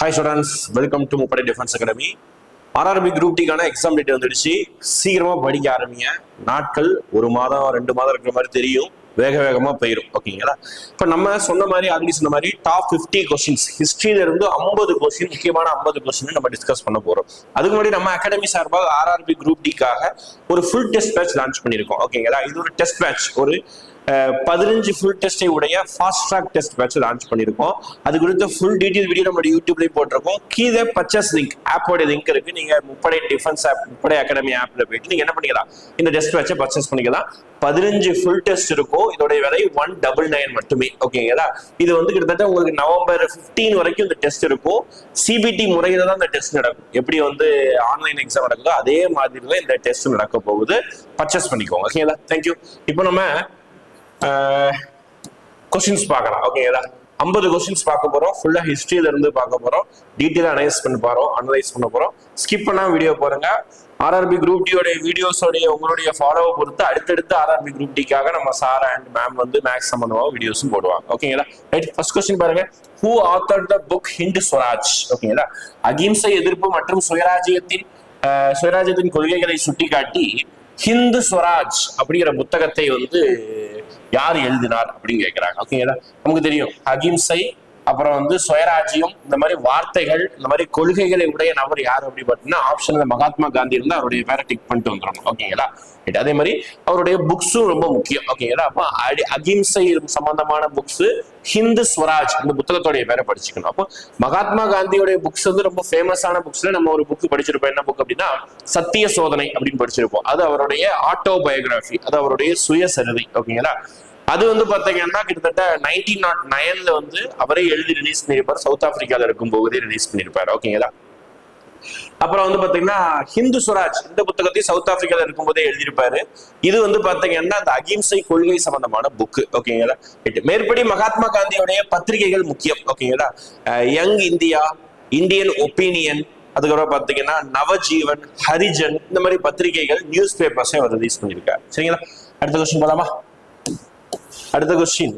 Hi students, welcome to Muppadai defence academy. RRB group டிக்கான exam date வந்துடுச்சு. சீக்கிரமா படிக்க ஆரம்பிங்க. நாட்கள் 1 மாதம் 2 மாதம் இருக்கிற மாதிரி தெரியும், வேக வேகமா போயிடும். ஓகேங்களா? இப்ப நம்ம சொன்ன மாதிரி ஆல்ரெடி சொன்ன மாதிரி டாப் 50 கொஸ்டின்ஸ் ஹிஸ்டரியில இருந்து 50 கொஸ்டின், முக்கியமான 50 கொஸ்டின் நம்ம டிஸ்கஸ் பண்ண போறோம். அதுக்கு முன்னாடி நம்ம அகாடமி சார்பாக ஆர்ஆர்பி குரூப் டிக்காக ஒரு ஃபுல் டெஸ்ட் பேட்ச் லான்ச் பண்ணியிருக்கோம். ஓகேங்களா? இது ஒரு டெஸ்ட் பேட்ச், ஒரு 15 ஃபுல் டெஸ்டை உடைய fast track test batch launch பண்ணியிருக்கோம். அது குறித்த ஃபுல் டீடைல் வீடியோ நம்ம யூடியூப்லயும் போட்டிருக்கோம். கீழே பர்ச்சேஸ் லிங்க், ஆப்போட லிங்க் இருக்கு. நீங்க முப்படை டிஃபென்ஸ் ஆப், முப்படை அகாடமி ஆப்ல போயிட்டு நீங்க என்ன பண்ணிக்கலாம், இந்த டெஸ்ட் பேட்சை பர்ச்சேஸ் பண்ணிக்கலாம். 15 ஃபுல் டெஸ்ட் இருக்கும். இதோட விலை 199 மட்டுமே. ஓகேங்களா? இது வந்து கிட்டத்தட்ட உங்களுக்கு நவம்பர் 15 வரைக்கும் இந்த டெஸ்ட் இருக்கும். சிபிடி முறையில தான் இந்த டெஸ்ட் நடக்கும். எப்படி வந்து ஆன்லைன் எக்ஸாம் நடக்குதோ அதே மாதிரி தான் இந்த டெஸ்ட் நடக்க போகுது. பர்ச்சேஸ் பண்ணிக்கோங்க. ஓகேங்களா? தேங்க்யூ. இப்போ நம்ம கொஸ்டின்ஸ் பார்க்கலாம். ஓகேங்களா? 50 கொஸ்டின்ஸ் பார்க்க போறோம். ஃபுல்லா ஹிஸ்டரியில இருந்து பார்க்க போறோம். டீட்டெயிலா அனலைஸ் பண்ண போறோம். ஸ்கிப் பண்ணா வீடியோ பாருங்க. ஆர்ஆர்பி குரூப் டியோட வீடியோஸோடைய உங்களுடைய ஃபாலோவை பொறுத்து அடுத்தடுத்து ஆர்ஆர்பி குரூப் டிக்காக நம்ம சார் அண்ட் மேம் வந்து மேக்ஸ் சம்பந்தமாக வீடியோஸும் போடுவாங்க. ஓகேங்களா? ரைட், ஃபர்ஸ்ட் கொஸ்டின் பாருங்க. Who authored the book Hind Swaraj? ஓகேங்களா? அகிம்சை எதிர்ப்பு மற்றும் சுயராஜ்யத்தின் கொள்கைகளை சுட்டிக்காட்டி ஹிந்து ஸ்வராஜ் அப்படிங்கிற புத்தகத்தை வந்து யார் எழுதினார் அப்படின்னு கேட்கிறாங்க. ஓகேங்களா? நமக்கு தெரியும் அகிம்சை, அப்புறம் வந்து சுயராஜ்யம், இந்த மாதிரி வார்த்தைகள், இந்த மாதிரி கொள்கைகளை உடைய நபர் யார் அப்படின்னு பார்த்தீங்கன்னா ஆப்ஷன்ல மகாத்மா காந்தி இருந்தா அவருடைய பேரை டிக் பண்ணிட்டு வந்துடணும். ஓகேங்களா? அதே மாதிரி அவருடைய புக்ஸும் ரொம்ப முக்கியம். ஓகேங்களா? அப்போ அகிம்சை சம்பந்தமான புக்ஸ், ஹிந்து ஸ்வராஜ் இந்த புத்தகத்தோடைய பேரை படிச்சுக்கணும். அப்போ மகாத்மா காந்தியோடைய புக்ஸ் வந்து ரொம்ப ஃபேமஸான புக்ஸ்ல நம்ம ஒரு புக் படிச்சிருப்போம். என்ன புக் அப்படின்னா சத்திய சோதனை அப்படின்னு படிச்சிருப்போம். அது அவருடைய ஆட்டோபயோகிராஃபி, அது அவருடைய சுயசரிதை. ஓகேங்களா? அது வந்து பாத்தீங்கன்னா கிட்டத்தட்ட 1909 வந்து அவரே எழுதி ரிலீஸ் பண்ணியிருப்பார். சவுத் ஆப்பிரிக்கால இருக்கும் போதே ரிலீஸ் பண்ணியிருப்பாரு. ஓகேங்களா? அப்புறம் வந்து பாத்தீங்கன்னா ஹிந்து ஸ்வராஜ் இந்த புத்தகத்தையும் சவுத் ஆப்பிரிக்கால இருக்கும் போதே எழுதியிருப்பாரு. இது வந்து பாத்தீங்கன்னா அந்த அகிம்சை கொள்கை சம்பந்தமான புக். ஓகேங்களா? மேற்படி மகாத்மா காந்தியோடைய பத்திரிகைகள் முக்கியம். ஓகேங்களா? யங் இந்தியா, இந்தியன் ஒப்பீனியன், அதுக்கப்புறம் பாத்தீங்கன்னா நவஜீவன், ஹரிஜன், இந்த மாதிரி பத்திரிகைகள், நியூஸ் பேப்பர்ஸை அவர் ரிலீஸ் பண்ணியிருக்காரு. சரிங்களா? அடுத்த கொஸ்டின் போலாமா? அடுத்த கொஸ்டின்,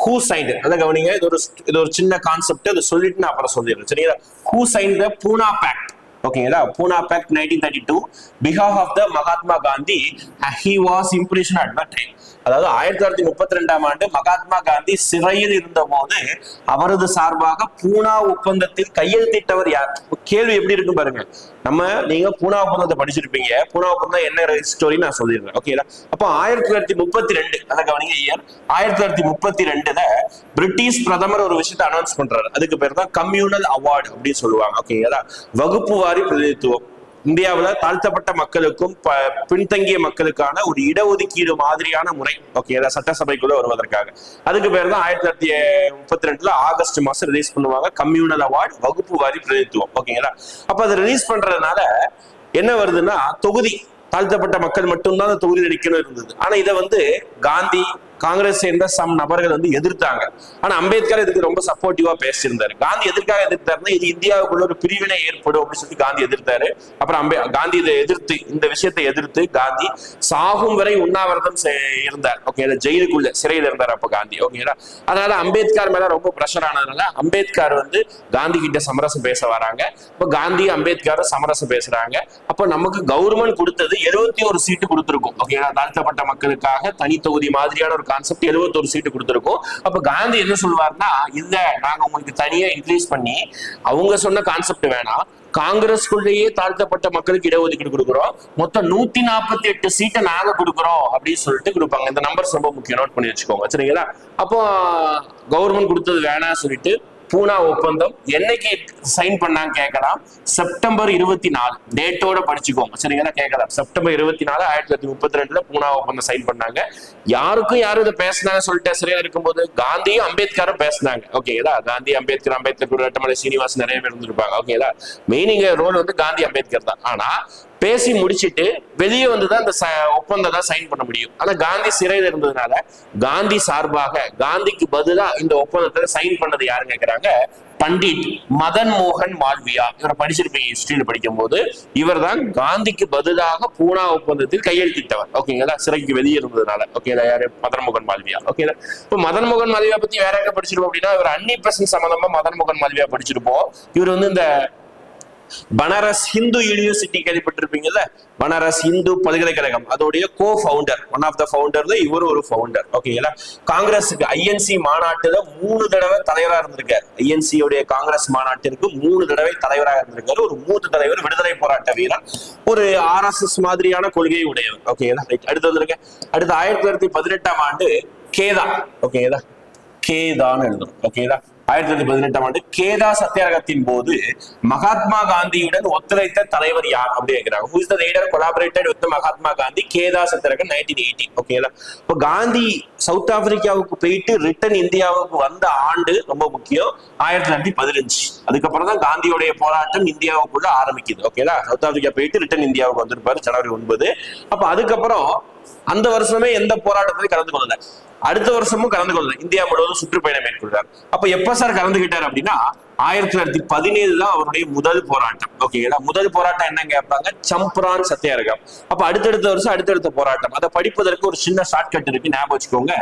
ஹூ சைன்ட்? அதான் கவனிங்க, இது ஒரு சின்ன கான்செப்ட். அதை சொல்லிட்டு நான் அப்புறம் சொல்லிடுறேன். சரிங்களா? Who signed the Poona pact? ஓகேங்களா? Poona pact 1932 behalf of the Mahatma Gandhi. He was imprisoned at the time. அதாவது 1932ஆம் ஆண்டு மகாத்மா காந்தி சிறையில் இருந்த போது அவரது சார்பாக பூனா ஒப்பந்தத்தில் கையெழுத்திட்டவர் யார்? கேள்வி எப்படி இருக்கு பாருங்க. நீங்க பூனா ஒப்பந்தத்தை படிச்சிருப்பீங்க. பூனா ஒப்பந்தம் என்ன ஸ்டோரி நான் சொல்லிடுறேன். ஓகேங்களா? அப்போ 1932, அதான் கவனிங்க இயர், 1932ல பிரிட்டிஷ் பிரதமர் ஒரு விஷயத்தை அனௌன்ஸ் பண்றாரு. அதுக்கு பேர் தான் கம்யூனல் அவார்டு அப்படின்னு சொல்லுவாங்க. ஓகேங்களா? வகுப்பு வாரி பிரதிநிதித்துவம். இந்தியாவில தாழ்த்தப்பட்ட மக்களுக்கும் பின்தங்கிய மக்களுக்கான ஒரு இடஒதுக்கீடு மாதிரியான முறை. ஓகேங்களா? சட்டசபைக்குள்ள வருவதற்காக. அதுக்கு பேர் தான் 1932 ஆகஸ்ட் மாசம் ரிலீஸ் பண்ணுவாங்க, கம்யூனல் அவார்டு, வகுப்பு வாரி பிரதிநிதித்துவம். ஓகேங்களா? அப்ப அதை ரிலீஸ் பண்றதுனால என்ன வருதுன்னா, தொகுதி தாழ்த்தப்பட்ட மக்கள் மட்டும்தான் அந்த தொகுதி நடிக்கணும் இருந்தது. ஆனா இதை வந்து காந்தி, காங்கிரஸ் சேர்ந்த சம் நபர்கள் வந்து எதிர்த்தாங்க. ஆனா அம்பேத்கர் இதுக்கு ரொம்ப சப்போர்ட்டிவா பேசியிருந்தாரு. காந்தி எதற்காக எதிர்த்தாருன்னா, இது இந்தியாவுக்குள்ள ஒரு பிரிவினை ஏற்படும் அப்படின்னு சொல்லி காந்தி எதிர்த்தாரு. அப்புறம் காந்தி இதை எதிர்த்து, இந்த விஷயத்தை எதிர்த்து காந்தி சாகும் வரை உண்ணாவிரதம் இருந்தார். ஓகே, ஜெயிலுக்குள்ள சிறையில் இருந்தார் அப்ப காந்தி. ஓகேங்களா? அதனால அம்பேத்கர் மேல ரொம்ப பிரஷர் ஆனதுனால அம்பேத்கர் வந்து காந்தி கிட்ட சமரசம் பேச வராங்க. இப்ப காந்தி அம்பேத்கர் சமரசம் பேசுறாங்க. அப்ப நமக்கு கவர்மெண்ட் கொடுத்தது 71 சீட்டு கொடுத்திருக்கும். ஓகேங்களா? தாழ்த்தப்பட்ட மக்களுக்காக தனி தொகுதி மாதிரியான ஒரு கான்செப்ட் 71 சீட்டு கொடுத்திருக்கும். அப்ப காந்தி என்ன சொல்வார்னா, இல்ல நாங்க உங்களுக்கு தனியா இன்க்ரீஸ் பண்ணி, அவங்க சொன்ன கான்செப்ட் வேணாம், காங்கிரஸ்குள்ளேயே தாழ்த்தப்பட்ட மக்களுக்கு இடஒதுக்கீடு கொடுக்குறோம், மொத்தம் 148 சீட்டை நாங்க கொடுக்குறோம் அப்படின்னு சொல்லிட்டு கொடுப்பாங்க. இந்த நம்பர்ஸ் ரொம்ப முக்கியம், நோட் பண்ணி வச்சுக்கோங்க. சரிங்களா? அப்போ கவர்மெண்ட் கொடுத்தது வேணாம் சொல்லிட்டு பூனா ஒப்பந்தம் என்னைக்கு சைன் பண்ணாங்க கேட்கலாம். செப்டம்பர் 24 டேட்டோட படிச்சுக்கோங்க. சரிங்களா? கேட்கலாம். செப்டம்பர் 24 1932 பூனா ஒப்பந்தம் சைன் பண்ணாங்க. யாரும் இதை பேசினாங்க சொல்லிட்டு சிறையில் இருக்கும்போது காந்தியும் அம்பேத்கரும் பேசினாங்க. ஓகேங்களா? காந்தி, அம்பேத்கர், ரெட்டமலை சீனிவாசன் நிறைய பேர் இருந்திருப்பாங்க. ஓகேங்களா? மெயின் ரோல் வந்து காந்தி அம்பேத்கர் தான். ஆனா பேசி முடிச்சிட்டு வெளியே வந்துதான் இந்த ஒப்பந்தத்தை சைன் பண்ண முடியும். ஆனா காந்தி சிறையில் இருந்ததுனால காந்தி சார்பாக காந்திக்கு பதிலா இந்த ஒப்பந்தத்தை சைன் பண்ணது யாருன்னு கேட்கிறாங்க, பண்டிட் மதன் மோகன் மால்வியா. இவரை படிச்சிருப்பீங்க ஹிஸ்டரியில படிக்கும் போது. இவர் தான் காந்திக்கு பதிலாக பூனா ஒப்பந்தத்தில் கையெழுத்திட்டவர். ஓகேங்களா, சிறைக்கு வெளியே இருந்ததுனால. ஓகேங்களா, யாரு? மதன் மோகன் மால்வியா. ஓகேங்களா, இப்போ மதன் மோகன் மால்வியா பத்தி வேற எங்க படிச்சிருப்போம் அப்படின்னா, இவர் அன்னி பெசன்ட் சம்பந்தமா மதன் மோகன் மால்வியா படிச்சிருப்போம். இவர் வந்து இந்த பனாரஸ் ஹிந்து யூனிவர்சிட்டி கேள்விப்பட்டிருப்பீங்கல்ல, பனாரஸ் இந்து பல்கலைக்கழகம், அதோடைய co founder, one of the founder. இவர் ஒரு ஃபவுண்டர். ஓகேங்களா, காங்கிரஸுக்கு ஐஎன்சி மாநாட்டுல 3 தடவை தலைவராக இருந்திருக்காரு. ஐஎன்சி உடைய காங்கிரஸ் மாநாட்டிற்கு 3 தடவை தலைவராக இருந்திருக்காரு. ஒரு மூத்த தலைவர், விடுதலை போராட்ட வீரர், ஒரு RSS மாதிரியான கொள்கையை உடையவர். ஓகேங்களா, அடுத்து வந்திருக்க. அடுத்து 1918ஆம் ஆண்டு கேதா. ஓகேங்களா, கேதான்னு எழுதணும். ஓகேங்களா, 1918ஆம் ஆண்டு கேதா சத்தியாகிரகத்தின் போது மகாத்மா காந்தியுடன் ஒத்துழைத்த தலைவர் யார் அப்படி கேட்கிறாங்க. Who is the leader collaborated with Mahatma Gandhi கேதா சத்தியாகிரகம் 1918. ஓகேங்களா, இப்போ காந்தி சவுத் ஆப்பிரிக்காவுக்கு போயிட்டு ரிட்டர்ன் இந்தியாவுக்கு வந்த ஆண்டு ரொம்ப முக்கியம், 1915. அதுக்கப்புறம் தான் காந்தியோடைய போராட்டம் இந்தியாவுக்குள்ள ஆரம்பிக்குது. ஓகேங்களா, சவுத் ஆப்பிரிக்கா போயிட்டு ரிட்டர்ன் இந்தியாவுக்கு வந்திருப்பாரு ஜனவரி 9. அப்ப அதுக்கப்புறம் அந்த வருஷமே எந்த போராட்டத்திலும் கலந்து கொள்ளல, அடுத்த வருஷமும் கலந்து கொள்ளல, இந்தியா முழுவதும் சுற்றுப்பயணம் மேற்கொள்றார். அப்ப எப்ப சார் கலந்துகிட்டார் அப்படின்னா 1917 தான் அவருடைய முதல் போராட்டம். ஓகேங்களா, முதல் போராட்டம் என்ன கேட்பாங்க, சம்பரான் சத்தியாகிரகம். அப்ப அடுத்தடுத்த வருஷம் அடுத்தடுத்த போராட்டம். அதை படிப்பதற்கு ஒரு சின்ன ஷார்ட்கட் இருக்கு, ஞாபகம் வச்சுக்கோங்க.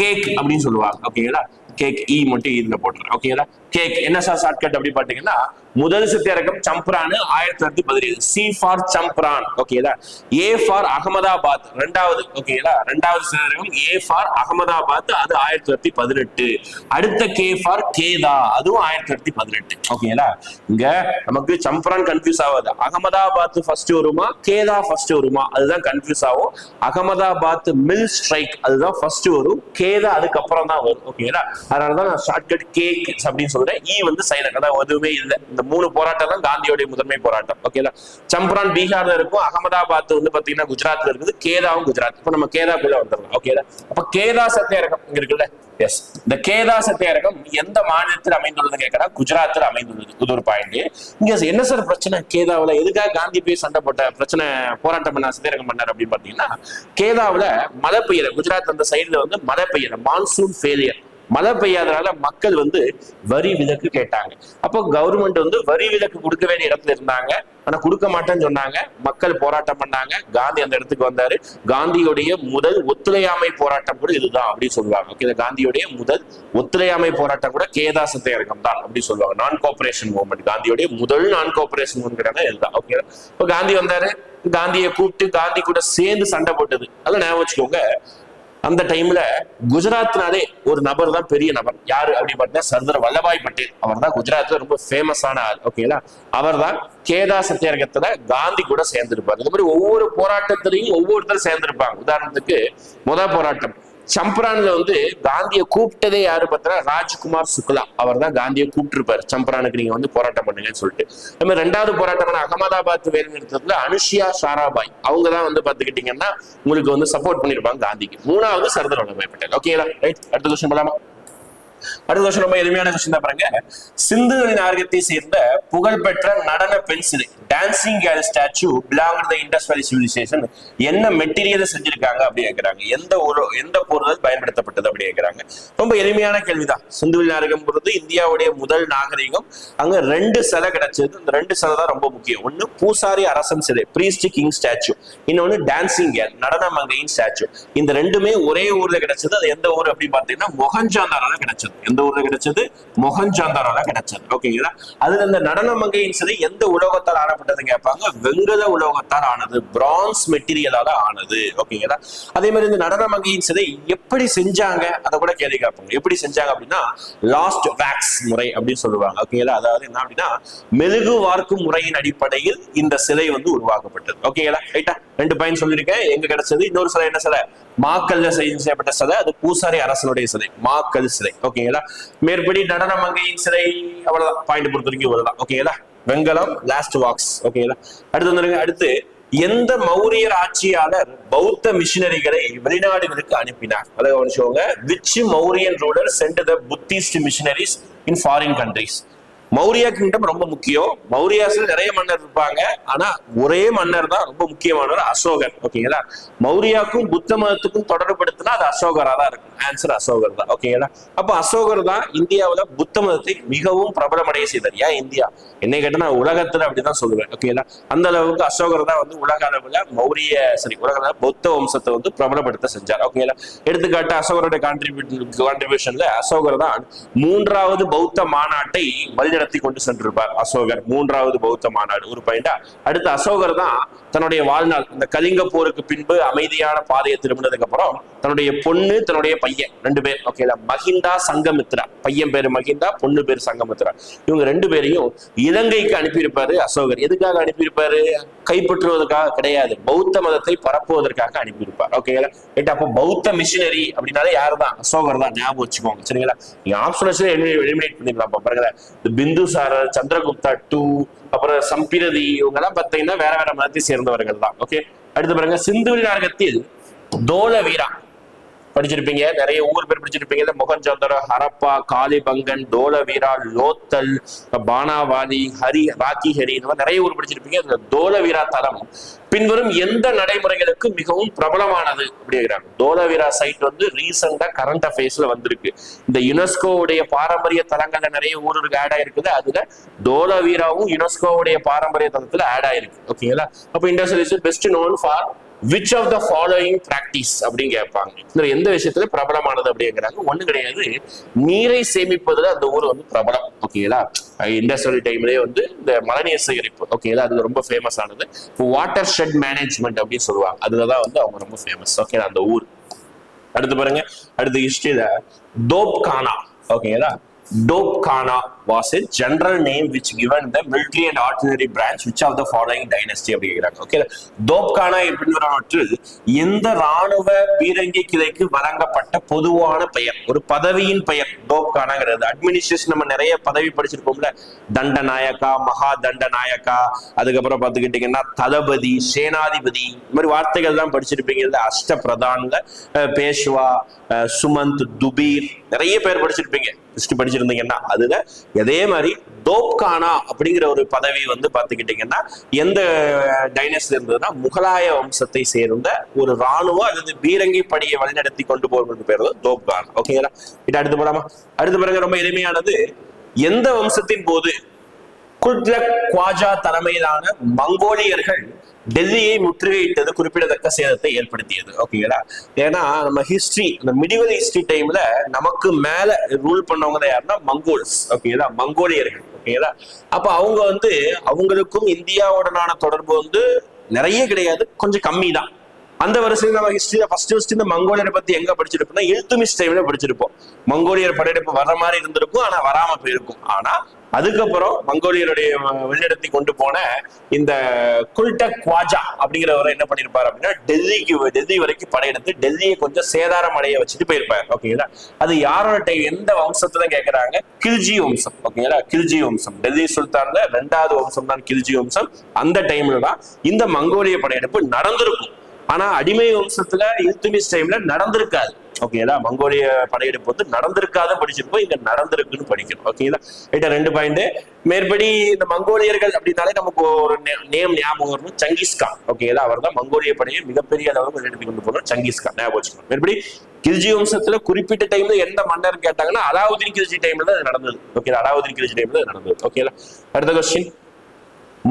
கேக் அப்படின்னு சொல்லுவாங்க. ஓகேங்களா, கேக் மட்டும் இதுல போட்டுறேன். ஓகேங்களா, கேக் என்ன சார் ஷார்ட்கட் அப்படி பாத்தீங்கன்னா, முதல் சத்தியாகிரகம் சம்பரான் 1917. C for Champaran. ஓகேங்களா, ஏ ஃபார் அகமதாபாத் ரெண்டாவது. ஓகேங்களா, ரெண்டாவது சத்தியாகிரகம் ஏ ஃபார் அகமதாபாத், அது 1918. அடுத்த கே ஃபார் கேதா, அதுவும் 1918. ஓகேங்களா, இங்க நமக்கு சம்பரான் கன்ஃபியூஸ் ஆகாது. அகமதாபாத் ஃபர்ஸ்ட் வருமா, கேதா ஃபர்ஸ்ட் வருமா, அதுதான் கன்ஃபியூஸ் ஆகும். அகமதாபாத் மில் ஸ்ட்ரைக் அதுதான் ஃபர்ஸ்ட் வரும், கேதா அதுக்கப்புறம் தான் வரும். ஓகேங்களா, அதனாலதான் நான் ஷார்ட்கட் கேக் அப்படின்னு சொல்றேன். வந்து சைலண்ட், அதான் எதுவுமே இல்லை. இந்த 3 போராட்டம் தான் காந்தியோடைய முதன்மை போராட்டம். ஓகேங்களா, சம்பரான் பீகார்ல இருக்கும், அகமதாபாத் வந்து பாத்தீங்கன்னா குஜராத்ல இருக்குது, கேதாவும் குஜராத். இப்ப நம்ம கேதாக்குள்ள வந்துடலாம். ஓகேங்களா, அப்ப கேதா சத்தியாகிரகம் இங்க இருக்குல்ல. எஸ், இந்த கேதா சத்தியாகிரகம் எந்த மாநிலத்தில் அமைந்துள்ளது கேட்கிறா, குஜராத்தில் அமைந்துள்ளது. இது ஒரு பாயிண்ட். இங்க என்ன சார் பிரச்சனை கேதாவில், எதுக்காக காந்தி போய் சண்டை போட்ட பிரச்சனை, போராட்டம் பண்ண சத்தியாகிரகம் பண்ணார் அப்படின்னு பாத்தீங்கன்னா, கேதாவில் மழை பெய்யல, குஜராத் அந்த சைடுல வந்து மழை பெய்யல, மான்சூன் ஃபெயிலியர், மழை பெய்யாதனால மக்கள் வந்து வரி விலக்கு கேட்டாங்க. அப்போ கவர்மெண்ட் வந்து வரி விலக்கு கொடுக்க வேண்டிய இடத்துல இருந்தாங்க, ஆனா கொடுக்க மாட்டேன்னு சொன்னாங்க. மக்கள் போராட்டம் பண்ணாங்க, காந்தி அந்த இடத்துக்கு வந்தாரு. காந்தியுடைய முதல் ஒத்துழையாமை போராட்டம் கூட இதுதான் அப்படின்னு சொல்லுவாங்க. ஓகே, காந்தியுடைய முதல் ஒத்துழையாமை போராட்டம் கூட கேதா சத்தியாகிரகம் தான் அப்படி சொல்லுவாங்க. நான் கோஆபரேஷன் மூவ்மெண்ட், காந்தியுடைய முதல் நான் கோஆபரேஷன் மூவ்மெண்ட் இதுதான். ஓகே, இப்போ காந்தி வந்தாரு, காந்தியை கூப்பிட்டு காந்தி கூட சேர்ந்து சண்டை போட்டது அதெல்லாம் ஞாபகம் வச்சுக்கோங்க. அந்த டைம்ல குஜராத்னாலே ஒரு நபர் தான் பெரிய நபர், யாரு அப்படின்னு பார்த்தீங்கன்னா சர்தார் வல்லபாய் பட்டேல். அவர் தான் குஜராத்ல ரொம்ப ஃபேமஸான ஆள். ஓகேங்களா, அவர் தான் கேதா சத்தியாகிரகத்துல காந்தி கூட சேர்ந்திருப்பாரு. இந்த மாதிரி ஒவ்வொரு போராட்டத்திலையும் ஒவ்வொருத்தரும் சேர்ந்திருப்பாங்க. உதாரணத்துக்கு முதல் போராட்டம் சம்பரான்ல வந்து காந்தியை கூப்பிட்டதே யாரு பார்த்தா ராஜ்குமார் சுக்லா. அவர் தான் காந்தியை கூப்பிட்டுருப்பாரு, சம்பரானுக்கு நீங்க வந்து போராட்டம் பண்ணுங்கன்னு சொல்லிட்டு. நம்ம ரெண்டாவது போராட்டமான அகமதாபாத் வேலை நிறுத்தத்துல அனுஷியா சாராபாய், அவங்க தான் வந்து பாத்துக்கிட்டீங்கன்னா உங்களுக்கு வந்து சப்போர்ட் பண்ணிருப்பாங்க காந்திக்கு. மூணாவது சர்தார் வல்லபாய் பட்டேல். ஓகேங்களா, ரைட். அடுத்த கொஸ்டின் போலாமா? அடுத்த கொஸ்டின் ரொம்ப எளிமையான கொஸ்டின் தான் பாருங்க. சிந்து நாகரிகத்தை சேர்ந்த புகழ்பெற்ற நடன பெண் சிலை dancing girl statue belong to the Indus Valley civilisation என்ன மெட்டீரியலை செஞ்சிருக்காங்க அப்படி கேட்கிறாங்க. எந்த பொருள் பயன்படுத்தப்பட்டது அப்படி கேட்கிறாங்க. ரொம்ப எளிமையான கேள்விதான். சிந்து நாகரிகம் பொறுத்து இந்தியாவுடைய முதல் நாகரிகம். அங்க 2 சிலை கிடைச்சது. இந்த 2 சிலை தான் ரொம்ப முக்கியம். ஒன்னு பூசாரி அரசன் சிலை பிரீஸ்ட் கிங் ஸ்டாச்சு, இன்னொன்னு டான்சிங் கேர்ள் நடன மங்கையின் ஸ்டாச்சு. இந்த 2மே ஒரே ஊர்ல கிடைச்சது. அது எந்த ஊர் அப்படின்னு பாத்தீங்கன்னா மொஹஞ்சதாரோல கிடைச்சது. எந்த ஊர்ல கிடைச்சது? மொஹஞ்சதாரோல கிடைச்சது. ஓகேங்களா, அதுல இந்த நடன மங்கையின் சிலை எந்த உலோகத்தால் ஆனப்பட்டது கேட்பாங்க. வெங்கல உலோகத்தால் ஆனது, பிரான்ஸ் மெட்டீரியலால ஆனது. ஓகேங்களா, அதே மாதிரி இந்த நடன மங்கையின் சிலை எப்படி செஞ்சாங்க அதை கூட கேள்வி கேட்பாங்க. எப்படி செஞ்சாங்க அப்படின்னா லாஸ்ட் வேக்ஸ் முறை அப்படின்னு சொல்லுவாங்க. ஓகேங்களா, அதாவது என்ன அப்படின்னா மெழுகு வார்க்கும் முறையின் அடிப்படையில் இந்த சிலை வந்து உருவாக்கப்பட்டது. ஓகேங்களா, ரைட்டா? 2 பாயிண்ட் சொல்லியிருக்கேன். எங்க கிடைச்சது? இன்னொரு சிலை என்ன சிலை? மாக்கல்ல செய்யப்பட்ட சிலை, அது பூசாரி அரசனுடைய சிலை, மாக்கல் சிலை. ஓகேங்களா, மேற்படி நடன மங்கையின் சிலை அவ்வளவுதான். பாயிண்ட் பொறுத்த வரைக்கும் இவ்வளவுதான். ஓகேங்களா, வெங்கலம் லாஸ்ட் வாக்ஸ். ஓகேங்களா, அடுத்து வந்துருங்க. அடுத்து எந்த மௌரியர் ஆட்சியாளர் பௌத்த மிஷினரிகளை வெளிநாடுகளுக்கு அனுப்பினார்? அதை கவனிச்சுக்கோங்க. Which Mauryan ruler sent the Buddhist missionaries in foreign countries? Maurya kingdom ரொம்ப முக்கியம். மௌரியாஸ்ல நிறைய மன்னர் இருப்பாங்க, ஆனா ஒரே மன்னர் தான் ரொம்ப முக்கியமானவர், அசோகர். ஓகேங்களா? மௌரியாக்கும் புத்த மதத்துக்கும் தொடர்புபடுத்தினா அது அசோகரா தான் இருக்கும். ஆன்சர் அசோகர் தான். ஓகேங்களா? அப்ப அசோகர் தான் இந்தியாவில புத்த மதத்தை மிகவும் பிரபலமடைய செய்தார். ஏன் இந்தியா, என்னை கேட்ட நான் உலகத்துல அப்படிதான் சொல்லுவேன். ஓகேங்களா? அந்த அளவுக்கு அசோகர் தான் வந்து உலக அளவுல உலக அளவுல பௌத்த வம்சத்தை வந்து பிரபலப்படுத்த செஞ்சார். ஓகேங்களா? எடுத்துக்காட்டு அசோகருடைய கான்ட்ரிபியூஷன்ல அசோகர் தான் 3வது பௌத்த மாநாட்டை வழிநடத்தி கொண்டு சென்றிருப்பார். அசோகர் 3வது பௌத்த மாநாடு ஒரு பாயிண்டா. அடுத்து அசோகர் தான் தன்னுடைய வாழ்நாள், இந்த கலிங்க போருக்கு பின்பு அமைதியான பாதையை திரும்பினதுக்கு அப்புறம் தன்னுடைய பொண்ணு தன்னுடைய பையன் 2 பேர், ஓகேங்களா, மகிந்தா சங்கமித்ரா, பையன் பேரு மகிந்தா, பொண்ணு பேரு சங்கமித்ரா, இவங்க 2 பேரையும் இலங்கைக்கு அனுப்பியிருப்பாரு அசோகர். எதுக்காக அனுப்பியிருப்பாரு? கைப்பற்றுவதற்காக கிடையாது, பௌத்த மதத்தை பரப்புவதற்காக அனுப்பியிருப்பார். ஓகேங்களா? அப்போ பௌத்த மிஷினரி அப்படின்னாலே யாரு தான்? அசோகர் தான். ஞாபகம் வச்சுக்கோங்க. சரிங்களா? நீங்க ஆப்ஷன் எலிமினேட் பண்ணிடலாம். பாருங்க, பிந்துசாரர், சந்திரகுப்தா 2, அப்புறம் சம்பிரதி, இவங்க எல்லாம் பாத்தீங்கன்னா வேற வேற மதத்தை சேர்ந்தவர்கள் தான். ஓகே, அடுத்து பாருங்க, சிந்துவெளி நாகரிகத்தில் தோலவீரா படிச்சிருப்பீங்க, நிறைய ஊர் பேர் படிச்சிருப்பீங்க. மொகஞ்சதாரோ, ஹரப்பா, காளிபங்கன், தோலவீரா, லோத்தல், பானாவாலி, ராக்கிஹரி, இந்த மாதிரி நிறைய ஊர் படிச்சிருப்பீங்க. இந்த தோலவீரா தலம் பின்வரும் எந்த நடைமுறைகளுக்கு மிகவும் பிரபலமானது அப்படிங்கிறாங்க. தோலவீரா சைட் வந்து ரீசெண்டா கரண்ட் அஃபேர்ஸ்ல வந்திருக்கு. இந்த யுனெஸ்கோவுடைய பாரம்பரிய தலங்கள்ல நிறைய ஊருக்கு ஆட் ஆயிருக்குது. அதுல தோலவீராவும் யுனெஸ்கோவுடைய பாரம்பரிய தலத்துல ஆட் ஆயிருக்கு. ஓகேங்களா? அப்ப industrial best known for which of the following practice அப்படின்னு கேட்பாங்க. இதுல எந்த விஷயத்துல பிரபலமானது அப்படிங்கிறாங்க. ஒண்ணு கிடையாது, நீரை சேமிப்பதுல அந்த ஊர் வந்து பிரபலம். ஓகேங்களா? இண்டஸ்ட்ரியல் டைம்லயே வந்து இந்த மழைநீர் சேகரிப்பு, ஓகேங்களா, அது ரொம்ப ஃபேமஸ் ஆனது. வாட்டர் ஷெட் மேனேஜ்மெண்ட் அப்படின்னு சொல்லுவாங்க, அதுலதான் வந்து அவங்க ரொம்ப ஃபேமஸ். ஓகேங்களா? அந்த ஊர். அடுத்து பாருங்க, அடுத்து ஹிஸ்டரியில தோப்கானா, ஓகேங்களா, Dopkana was a general name which given the military and artillery branch which of the following dynasty அப்படிங்கிறாங்க. ஓகே, தோப்கானா என்பவற்றில் எந்த ராணுவ பீரங்கி கிளைக்கு வழங்கப்பட்ட பொதுவான பெயர், ஒரு பதவியின் பெயர் தோப்கானாங்கிறது. அட்மினிஸ்ட்ரேஷன் நம்ம நிறைய பதவி படிச்சிருப்போம்ல, தண்டநாயக்கா, மகா தண்டநாயக்கா, அதுக்கப்புறம் பார்த்துக்கிட்டீங்கன்னா தளபதி, சேனாதிபதி, இந்த மாதிரி வார்த்தைகள் தான் படிச்சிருப்பீங்க. அஷ்ட பிரதான்ல பேஷ்வா, சுமந்த், துபீர், நிறைய பேர் படிச்சிருப்பீங்க படிச்சிருந்தீங்கன்னா. அதுல அதே மாதிரி தோப்கானா அப்படிங்கிற ஒரு பதவி வந்து பாத்துக்கிட்டீங்கன்னா எந்த டைனஸ்டில இருந்ததுன்னா முகலாய வம்சத்தை சேர்ந்த ஒரு ராணுவ அல்லது பீரங்கி படையை வழிநடத்தி கொண்டு போவது பேர் தோப்கானா. ஓகேங்களா? இது அடுத்து போலாமா? அடுத்து பிறகு ரொம்ப எளிமையானது, எந்த வம்சத்தின் போது குட்லக் குவாஜா தலைமையிலான மங்கோலியர்கள் டெல்லியை முற்றுகையிட்டது குறிப்பிடத்தக்க சேதத்தை ஏற்படுத்தியது? ஓகேங்களா? ஏன்னா நம்ம ஹிஸ்டரி, இந்த மிடிவல் ஹிஸ்டரி டைம்ல நமக்கு மேல ரூல் பண்ணவங்க யாருன்னா மங்கோல்ஸ். ஓகேங்களா? மங்கோலியர்கள். ஓகேங்களா? அப்ப அவங்க வந்து அவங்களுக்கும் இந்தியாவுடனான தொடர்பு வந்து நிறைய கிடையாது, கொஞ்சம் கம்மி தான். அந்த வரிசையில் நம்ம ஹிஸ்டரியில ஃபர்ஸ்ட் இந்த மங்கோலியரை பத்தி எங்க படிச்சிருப்போம்னா இல்துமிஷ் டைம்ல படிச்சிருப்போம். மங்கோலியர் படையெடுப்பு வர்ற மாதிரி இருந்திருக்கும், ஆனா வராம போயிருக்கும். ஆனா அதுக்கப்புறம் மங்கோலியருடைய வழிநடத்தி கொண்டு போன இந்த குல்டக் குவாஜா அப்படிங்கிறவரை என்ன பண்ணிருப்பாரு அப்படின்னா டெல்லி வரைக்கும் படையெடுத்து டெல்லியை கொஞ்சம் சேதாரம் அடைய வச்சுட்டு போயிருப்பாரு. ஓகேங்களா? அது யாரோட எந்த வம்சத்துல கேட்கிறாங்க? கில்ஜி வம்சம். ஓகேங்களா? கில்ஜி வம்சம், டெல்லி சுல்தான்ல 2வது வம்சம் தான் கில்ஜி வம்சம். அந்த டைம்ல தான் இந்த மங்கோலிய படையெடுப்பு நடந்திருக்கும். ஆனா அடிமை வம்சத்துல இல்துமிஷ் டைம்ல நடந்திருக்காது. ஓகேங்களா? மங்கோலிய படையெடுப்பு வந்து நடந்திருக்காத படிச்சிருப்போம், இங்க நடந்திருக்குன்னு படிக்கணும். ஓகேங்களா? 2 பாயிண்ட். மேற்படி இந்த மங்கோலியர்கள் அப்படின்னாலே நமக்கு ஒரு நேம் ஞாபகம் வரணும், சங்கிஸ்கான். ஓகேங்களா? அவர் தான் மங்கோலிய படையை மிகப்பெரிய அளவுக்கு வழிநடத்தி கொண்டு போனோம், சங்கிஸ்கான். ஞாபகம் வச்சுக்கணும். மேற்படி கில்ஜி வம்சத்துல குறிப்பிட்ட டைம்ல எந்த மன்னர் கேட்டாங்கன்னா அலாவுதீன் கில்ஜி டைம்ல தான் நடந்தது. ஓகே, அலாவுதீன் கில்ஜி டைம்ல நடந்தது. ஓகேங்களா? அடுத்த கொஸ்டின்,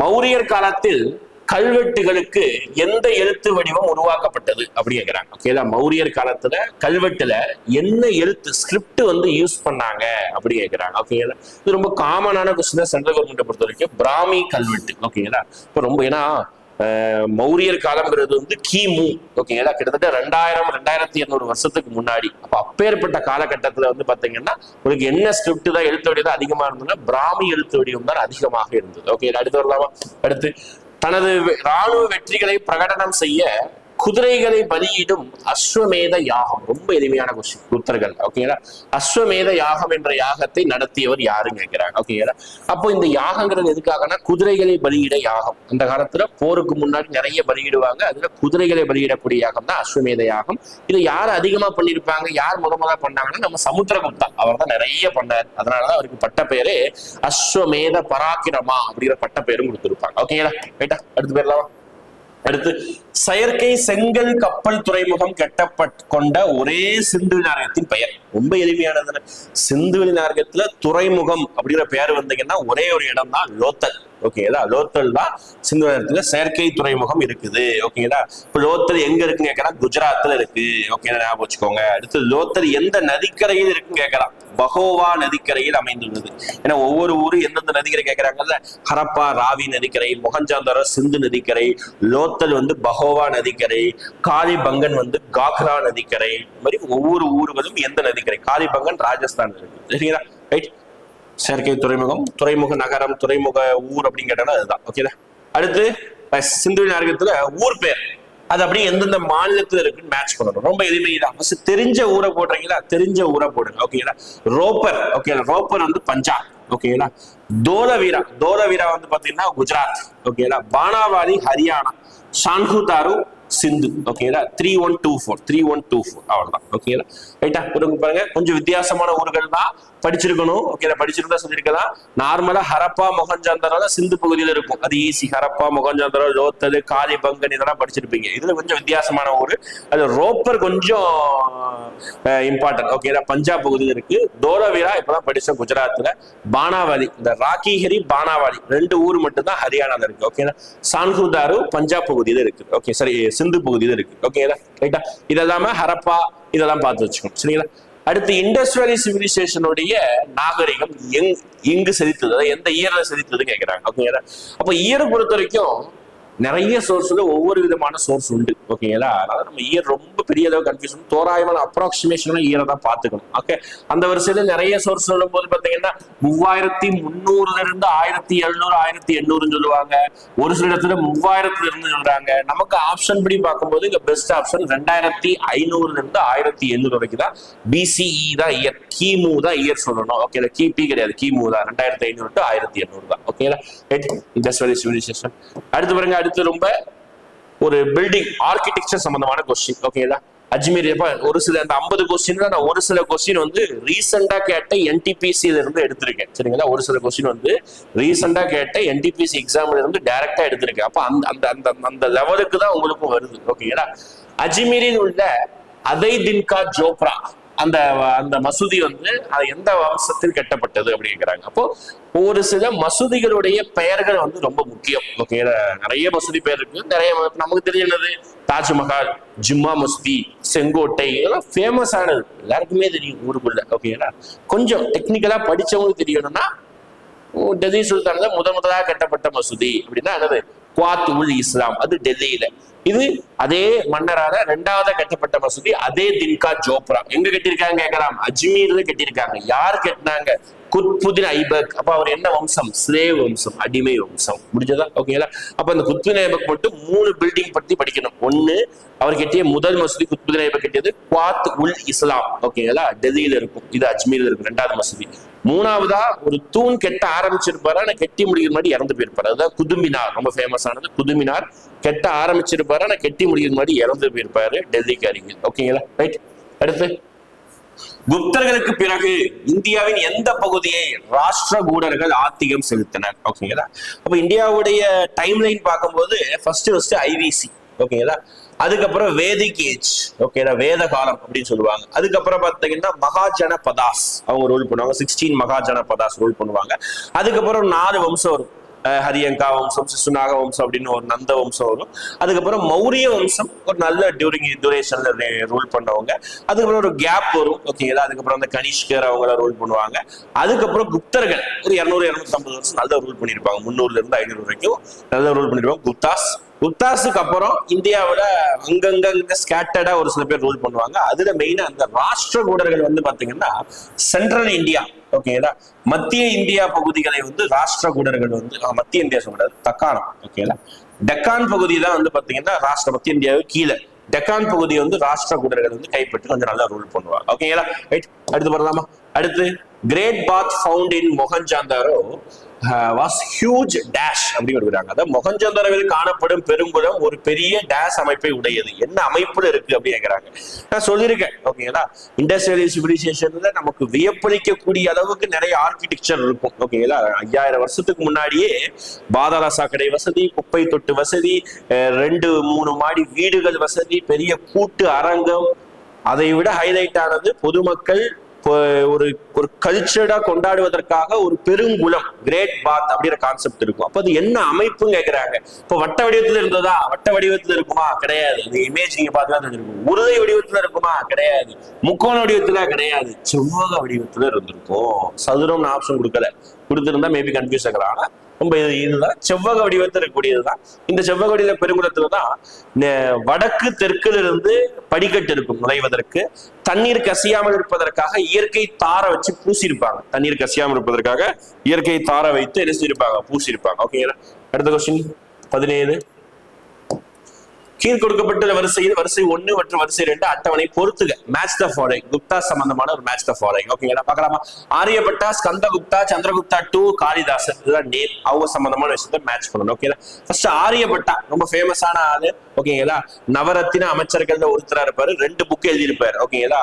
மௌரியர் காலத்தில் கல்வெட்டுகளுக்கு எந்த எழுத்து வடிவம் உருவாக்கப்பட்டது அப்படி கேட்கிறாங்க. ஓகேதா? மௌரியர் காலத்துல கல்வெட்டுல என்ன எழுத்து ஸ்கிரிப்ட் வந்து யூஸ் பண்ணாங்க அப்படி கேட்கிறாங்க. ஓகேங்களா? இது ரொம்ப காமனான கொஸ்டின் சென்ட்ரல் கவர்மெண்ட்டை பொறுத்த வரைக்கும். பிராமி கல்வெட்டு. ஓகேங்களா? இப்ப ரொம்ப ஏன்னா மௌரியர் காலம்ங்கிறது வந்து கிமு. ஓகேங்களா? கிட்டத்தட்ட 2200 வருஷத்துக்கு முன்னாடி. அப்ப அப்பேற்பட்ட காலகட்டத்துல வந்து பாத்தீங்கன்னா உங்களுக்கு என்ன ஸ்கிரிப்ட் தான் எழுத்து வடிவம் அதிகமா இருந்ததுன்னா பிராமி எழுத்து வடிவம் தான் அதிகமாக இருந்தது. ஓகே, அடுத்து வரலாமா? அடுத்து, தனது ராணுவ வெற்றிகளை பிரகடனம் செய்ய குதிரைகளை பலியிடும் அஸ்வமேத யாகம். ரொம்ப எளிமையான கொஸ்டின். குப்தர்கள் ஓகேங்களா அஸ்வமேத யாகம் என்ற யாகத்தை நடத்தியவர் யாருன்னு கேட்கிறாங்க. ஓகேங்களா அப்போ இந்த யாகங்கிறது எதுக்காகனா குதிரைகளை பலியிட யாகம். அந்த காலத்துல போருக்கு முன்னாடி நிறைய பலியிடுவாங்க. அதுல குதிரைகளை பலியிடக்கூடிய யாகம் தான் அஸ்வமேத யாகம். இதை யார் அதிகமா பண்ணிருப்பாங்க, யார் முதலா பண்ணாங்கன்னா நம்ம சமுத்திரகுப்தா. அவர் தான் நிறைய பண்ணார். அதனாலதான் அவருக்கு பட்ட பேரு அஸ்வமேத பராக்கிரமா அப்படிங்கிற பட்ட பேரும் கொடுத்திருப்பாங்க. ஓகேங்களா ரைட்டா அடுத்து பேர்லாம். அடுத்து செயற்கை செங்கல் கப்பல் துறைமுகம் கொண்ட ஒரே சிந்துவெளி நாகரிகத்தின் பெயர். ரொம்ப எளிமையானது. சிந்துவெளி நாகரிகத்துல துறைமுகம் அப்படிங்கிற பெயர் வந்தீங்கன்னா ஒரே ஒரு இடம் தான் லோத்தல். ஓகேங்களா லோத்தல் தான் சிந்து நாகரிகத்துல செயற்கை துறைமுகம் இருக்குது. ஓகேங்களா இப்ப லோத்தல் எங்க இருக்குன்னு கேட்கலாம், குஜராத்ல இருக்கு. ஓகேங்களா ஞாபகம் வச்சுக்கோங்க. அடுத்து லோத்தல் எந்த நதிக்கரையில் இருக்குன்னு கேட்கலாம், பகோவா நதிக்கரையில் அமைந்துள்ளது. ஏன்னா ஒவ்வொரு ஊரும் எந்தெந்த நதிக்கரை கேட்கறாங்கல்ல, ஹரப்பா ராவி நதிக்கரை, மொஹஞ்சதாரோ சிந்து நதிக்கரை, லோத்தல் வந்து பகோவா நதிக்கரை, காளிபங்கன் வந்து காக்ரா நதிக்கரை. இந்த மாதிரி ஒவ்வொரு ஊர்களும் எந்த நதிக்கரை. காளிபங்கன் ராஜஸ்தான் இருக்கு. சரிங்களா ரைட். செயற்கை துறைமுகம், துறைமுக நகரம், துறைமுக ஊர் அப்படின்னு கேட்டா அதுதான். ஓகேதா அடுத்து சிந்துவெளி நாகரிகத்துல ஊர் பேர் அது அப்படியே எந்தெந்த மாநிலத்துல இருக்குன்னு மேட்ச் பண்ணணும். ரொம்ப எளிமைதான். தெரிஞ்ச ஊரை போடுறீங்களா, தெரிஞ்ச ஊரை போடுங்க. ஓகேங்களா ரோப்பர். ஓகேங்களா ரோப்பர் வந்து பஞ்சாப். ஓகேங்களா தோலவீரா, தோலவீரா வந்து பாத்தீங்கன்னா குஜராத். ஓகேங்களா பானாவாலி ஹரியானா, ஷான்குதாரு சிந்து. ஓகேங்களா 3124 3124 அவ்வளவுதான். ஓகேங்களா ரைட்டா பாருங்க கொஞ்சம் வித்தியாசமான ஊர்கள் தான் படிச்சிருக்கணும். ஓகேங்களா படிச்சிருந்தா சொல்லியிருக்கலாம். நார்மலா ஹரப்பா மொஹஞ்சதாரோ சிந்து பகுதியில இருக்கும், அது ஈஸி. ஹரப்பா மொஹஞ்சதாரோ லோத்தல் காளிபங்கன் இதெல்லாம் படிச்சிருப்பீங்க. இதுல கொஞ்சம் வித்தியாசமான ஊரு. அது ரோப்பர் கொஞ்சம் இம்பார்ட்டன்ட். ஓகேங்களா பஞ்சாப் பகுதியில் இருக்கு. தோலவீரா இப்பதான் படிச்ச குஜராத்ல. பானாவாலி இந்த ராக்கிஹரி பானாவாலி ரெண்டு ஊர் மட்டும் தான் ஹரியானால இருக்கு. ஓகேங்களா சான்குதாரு பஞ்சாப் பகுதியில இருக்கு. ஓகே சரி சிந்து பகுதியில இருக்கு. ஓகேங்களா ரைட்டா இதெல்லாம ஹரப்பா இதெல்லாம் பார்த்து வச்சுக்கணும். சரிங்களா அடுத்து இண்டஸ் வேலி சிவிலைசேஷனுடைய நாகரிகம் எங்கு செலுத்தது, எந்த இயர்ல செலுத்தது கேட்கிறாங்க. ஓகேங்களா அப்ப இயரை பொறுத்த வரைக்கும் நிறைய சோர்ஸ்ல ஒவ்வொரு விதமான சோர்ஸ் உண்டு. ஓகேங்களா அதனால நம்ம இயர் ரொம்ப பெரிய அளவு கன்ஃபியூஷன், தோராயமான அப்ராக்சிமேஷன் இயரை தான் பாத்துக்கணும். ஓகே அந்த வருஷத்துல நிறைய சோர்ஸ் சொல்லும் போது பாத்தீங்கன்னா 3300 இருந்து 1700 1800 சொல்லுவாங்க. ஒரு சில இடத்துல 3000 இருந்து சொல்றாங்க. நமக்கு ஆப்ஷன் படி பார்க்கும்போது இங்க பெஸ்ட் ஆப்ஷன் 2500 இருந்து 1700 வரைக்கும் தான். பிசிஇ தான் இயர், கிமு தான் இயர் சொல்லணும். ஓகே கிபி கிடையாது, கிமு தான். 2500 to 1800 தான். ஓகேங்களா இண்டஸ் வேலி சிவிலைசேஷன். அடுத்து பாருங்க அடுத்து ரொம்ப ஒரு பில்டிங் ஆர்கிடெக்சர் சம்பந்தமான கொஸ்டின். ஓகேங்களா அஜ்மீர் ஒரு சில அந்த 50 கொஸ்டின் நான் ஒரு சில கொஸ்டின் வந்து ரீசெண்டா கேட்ட என்டிபிசில இருந்து எடுத்திருக்கேன். சரிங்களா ஒரு சில கொஸ்டின் வந்து ரீசெண்டா கேட்ட என்டிபிசி எக்ஸாம்ல இருந்து டைரக்டா எடுத்திருக்கேன். அப்ப அந்த அந்த அந்த லெவலுக்கு தான் உங்களுக்கும் வருது. ஓகேங்களா அஜ்மீரில் உள்ள அதை தின்கா ஜோப்ரா அந்த அந்த மசூதி வந்து அது எந்த வம்சத்தில் கட்டப்பட்டது அப்படிங்கிறாங்க. அப்போ ஒரு சில மசூதிகளுடைய பெயர்கள் வந்து ரொம்ப முக்கியம். ஓகே நிறைய மசூதி பெயர் இருக்கு. நிறைய நமக்கு தெரிஞ்சது தாஜ்மஹால், ஜும்மா மசூதி, செங்கோட்டை இதெல்லாம் ஃபேமஸ் ஆனது, எல்லாருக்குமே தெரியும் ஊருக்குள்ள. ஓகேங்களா கொஞ்சம் டெக்னிக்கலா படிச்சவங்களுக்கு தெரியணும்னா டெல்லி சுல்தான்ல முதலாக கட்டப்பட்ட மசூதி அப்படின்னா என்னது குவாத் உல் இஸ்லாம், அது டெல்லியில. இது அதே மன்னரால இரண்டாவது கட்டப்பட்ட மசூதி அதே தின்கா ஜோப்ரா எங்க கட்டியிருக்காங்க கேட்கலாம், அஜ்மீர்ல கட்டியிருக்காங்க. யார் கட்டினாங்க, குத்புதீன் ஐபக். அப்ப அவர் என்ன வம்சம், ஸ்லேவ் வம்சம், அடிமை வம்சம். முடிஞ்சதா ஓகேங்களா அப்ப அந்த குத்புதீன் ஐபக் மட்டும் 3 பில்டிங் பத்தி படிக்கணும். ஒண்ணு அவர் கட்டிய முதல் மசூதி குத்புதீன் ஐபக் கட்டியது குவாத் உல் இஸ்லாம். ஓகேங்களா டெல்லியில இருக்கும், இது அஜ்மீர்ல இருக்கும் 2வது மசூதி. 3வதா ஒரு தூண் கெட்ட ஆரம்பிச்சிருப்பாரு, ஆனா கெட்டி முடிக்கிற மாதிரி இறந்து போயிருப்பாரு. அதுதான் குதுமினார், ரொம்ப ஃபேமஸ் ஆனது குதுமினார். கெட்ட ஆரம்பிச்சிருப்பாரு, ஆனா கெட்டி முடிக்கிற மாதிரி இறந்து போயிருப்பாரு டெல்லிக்கு அருகில். ஓகேங்களா ரைட். அடுத்து குப்தர்களுக்கு பிறகு இந்தியாவின் எந்த பகுதியை ராஷ்டிரகூடர்கள் ஆதிக்கம் செலுத்தினர். ஓகேங்களா அப்ப இந்தியாவுடைய டைம் லைன் பார்க்கும்போது ஃபர்ஸ்ட் ஐவிசி. ஓகேங்களா அதுக்கப்புறம் வேதிக் ஏஜ். ஓகேங்களா வேத காலம் அப்படின்னு சொல்லுவாங்க. அதுக்கப்புறம் பாத்தீங்கன்னா மகாஜன பதாஸ் அவங்க ரூல் பண்ணுவாங்க. 16 மகாஜன பதாஸ் ரூல் பண்ணுவாங்க. அதுக்கப்புறம் 4 வம்சம் வரும், ஹரியங்கா வம்சம், சிசுநாக வம்சம் அப்படின்னு ஒரு நந்த வம்சம் வரும். அதுக்கப்புறம் மௌரிய வம்சம் ஒரு நல்ல டியூரேஷன்ல ரூல் பண்ணவங்க. அதுக்கப்புறம் ஒரு கேப் வரும். ஓகேங்களா அதுக்கப்புறம் அந்த கனிஷ்கர் அவங்கள ரூல் பண்ணுவாங்க. அதுக்கப்புறம் குப்தர்கள் ஒரு 200-250 வருஷம் நல்லா ரூல் பண்ணிருப்பாங்க. 300 இருந்து 500 வரைக்கும் நல்லா ரூல் பண்ணிருப்பாங்க குப்தாஸ். குப்தாஸுக்கு அப்புறம் இந்தியாவில அங்கங்க ஸ்கேட்டர்டா ஒரு சில பேர் ரூல் பண்ணுவாங்க. அதுல மெயினா அந்த ராஷ்டிரகூடர்கள் வந்து பாத்தீங்கன்னா சென்ட்ரல் இந்தியா, ஓகேங்களா மத்திய இந்தியா பகுதிகளை வந்து ராஷ்டிரகூடர்கள் வந்து மத்திய இந்தியா சொல்லக்கூடாது, தக்காணம். ஓகேங்களா டெக்கான் பகுதி தான் வந்து பாத்தீங்கன்னா மத்திய இந்தியாவுக்கு கீழே டெக்கான் பகுதியை வந்து ராஷ்டிரகூடர்கள் வந்து கைப்பற்றி கொஞ்சம் நல்லா ரூல் பண்ணுவாங்க. ஓகேங்களா, ரைட். அடுத்து வரலாமா? அடுத்து great bath found in Mohenjodaro was huge dash அப்படின்னு வருகிறாங்க. அதாவது மொஹஞ்சதாரோவில் காணப்படும் பெருங்குளம் ஒரு பெரிய டேஷ் அமைப்பை உடையது. என்ன அமைப்புல இருக்கு அப்படின்னு கேட்கிறாங்க. நான் சொல்லியிருக்கேன். ஓகேங்களா, இண்டஸ்ட்ரியல் சிவிலைசேஷன்ல நமக்கு வியப்பளிக்கக்கூடிய அளவுக்கு நிறைய ஆர்கிடெக்சர் இருக்கும். ஓகேங்களா, 5000 வருஷத்துக்கு முன்னாடியே பாதாள சாக்கடை வசதி, குப்பை தொட்டு வசதி, 2-3 மாடி வீடுகள் வசதி, பெரிய கூட்டு அரங்கம். அதை விட ஹைலைட் ஆனது பொதுமக்கள் ஒரு ஒரு கல்ச்சர்டா கொண்டாடுவதற்காக ஒரு பெருங்குளம், கிரேட் பாத் அப்படிங்கிற கான்செப்ட் இருக்கும். அப்ப அது என்ன அமைப்புன்னு கேட்கிறாங்க. இப்போ வட்ட வடிவத்துல இருந்ததா? வட்ட வடிவத்துல இருக்குமா? கிடையாது. இந்த இமேஜ் நீங்க பார்த்துதான் தெரிஞ்சிருக்கும். உருளை வடிவத்துல இருக்குமா? கிடையாது. முக்கோண வடிவத்துல கிடையாது. செவ்வக வடிவத்துல இருந்திருக்கும். சதுரம்னு ஆப்ஷன் கொடுக்கல. கொடுத்திருந்தா மேபி கன்ஃபியூஸ் ஆகலாம். ஆனா ரொம்ப இதுதான் செவ்வக வடிவத்தில் இருக்கக்கூடியதுதான். இந்த செவ்வக வடிவ பெருங்குளத்துலதான் வடக்கு தெற்குல இருந்து படிக்கட்டு இருக்கும் நுழைவதற்கு. தண்ணீர் கசியாமல் இருப்பதற்காக இயற்கை தாரை வச்சு பூசியிருப்பாங்க. தண்ணீர் கசியாமல் இருப்பதற்காக இயற்கை தாரை வைத்து என்ன செய்திருப்பாங்க? பூசியிருப்பாங்க. ஓகேங்களா, அடுத்த கொஸ்டின் 17. கீழ் கொடுக்கப்பட்ட வரிசையில் வரிசை 1 மற்றும் வரிசை 2 அட்டவணை பொறுத்துக. Match the following. குப்தா சம்பந்தமான ஒரு மேட்ச் த ஃபாலோயிங். ஓகேங்களா, பார்க்கலாமா? ஆரியபட்டா, ஸ்கந்தகுப்தா, சந்திரகுப்தா 2, காளிதாசன். இதுதான் நேம். அவங்க சம்பந்தமான விஷயத்த மேட்ச் பண்ணணும். ஓகேங்களா, ஃபர்ஸ்ட் ஆரியபட்டா ரொம்ப ஃபேமஸான ஆளு. ஓகேங்களா, நவரத்தின அமைச்சர்கள்ல ஒருத்தரா இருப்பாரு. 2 புக் எழுதியிருப்பாரு. ஓகேங்களா,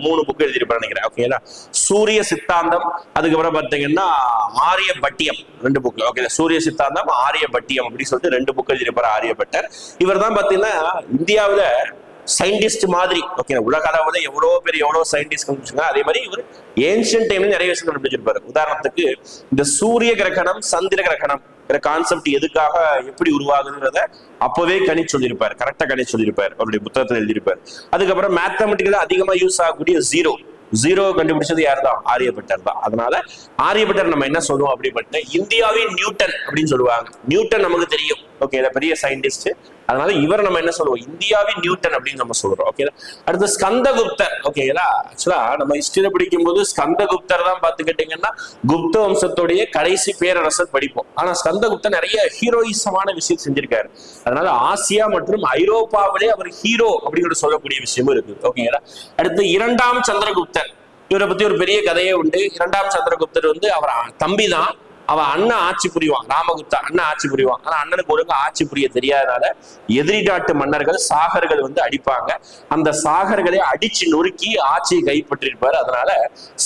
3 புக் எழுதியிருப்பாரு நினைக்கிறேன். ஓகேங்களா, சூரிய சித்தாந்தம், அதுக்கப்புறம் பாத்தீங்கன்னா ஆரியபட்டியம் 2 புக். ஓகே, சூரிய சித்தாந்தம், ஆரியபட்டியம் அப்படி சொல்லிட்டு 2 புக் எழுதியிருப்பாரு ஆரியபட்டர். இவர் தான் பாத்தீங்கன்னா இந்தியாவில சயின்டிஸ்ட் மாதிரி. ஓகே, உலக அளவுல எவ்வளவு சயின்டிஸ்ட் கண்டுபிடிச்சாங்க. அதே மாதிரி இவர் ஏன்ஷியன்ட் டைம்ல நிறைய விஷயம் கண்டுபிடிச்சிருப்பாரு. உதாரணத்துக்கு இந்த சூரிய கிரகணம், சந்திர கிரகணம் கான்செப்ட் எதுக்காக எப்படி உருவாகுதுன்றத அப்பவே கணிச்சு சொல்லியிருப்பாரு. கரெக்டா கணிச்சு சொல்லியிருப்பாரு. அவருடைய புத்தகத்துல எழுதியிருப்பாரு. அதுக்கப்புறம் மேத்தமெட்டிக்கலா அதிகமா யூஸ் ஆகக்கூடிய ஜீரோ கண்டுபிடிச்சது யார் தான்? ஆரியபட்டர் தான். அதனால ஆரியபட்டர் நம்ம என்ன சொல்லுவோம் அப்படிப்பட்ட இந்தியாவின் நியூட்டன் அப்படின்னு சொல்லுவாங்க. நியூட்டன் நமக்கு தெரியும். ஓகே, பெரிய சயின்டிஸ்ட். அதனால இவர் நம்ம என்ன சொல்லுவோம்? இந்தியாவின் நியூட்டன் அப்படின்னு நம்ம சொல்றோம். ஓகே, அடுத்து ஸ்கந்தகுப்தர். ஓகேங்களா, ஆக்சுவலா நம்ம ஹிஸ்டரியில படிக்கும் போது ஸ்கந்தகுப்தர் தான் பாத்துக்கிட்டீங்கன்னா குப்த வம்சத்துடைய கடைசி பேரரசர் படிப்போம். ஆனா ஸ்கந்தகுப்தர் நிறைய ஹீரோயிசமான விஷயம் செஞ்சிருக்காரு. அதனால ஆசியா மற்றும் ஐரோப்பாவிலே அவர் ஹீரோ அப்படிங்கிற சொல்லக்கூடிய விஷயமும் இருக்கு. ஓகேங்களா, அடுத்து 2ஆம் சந்திரகுப்தர். இவரை பத்தி ஒரு பெரிய கதையே உண்டு. 2ஆம் சந்திரகுப்தர் வந்து அவர் தம்பி தான். அவன் அண்ணன் ஆட்சி புரிவான். ராமகுப்தா அண்ணன் ஆட்சி புரிவான். ஆனா அண்ணனுக்கு ஒழுங்கா ஆட்சி புரிய தெரியாதனால எதிரி நாட்டு மன்னர்கள் சாகர்கள் வந்து அடிப்பாங்க. அந்த சாகர்களை அடிச்சு நொறுக்கி ஆட்சியை கைப்பற்றிருப்பாரு. அதனால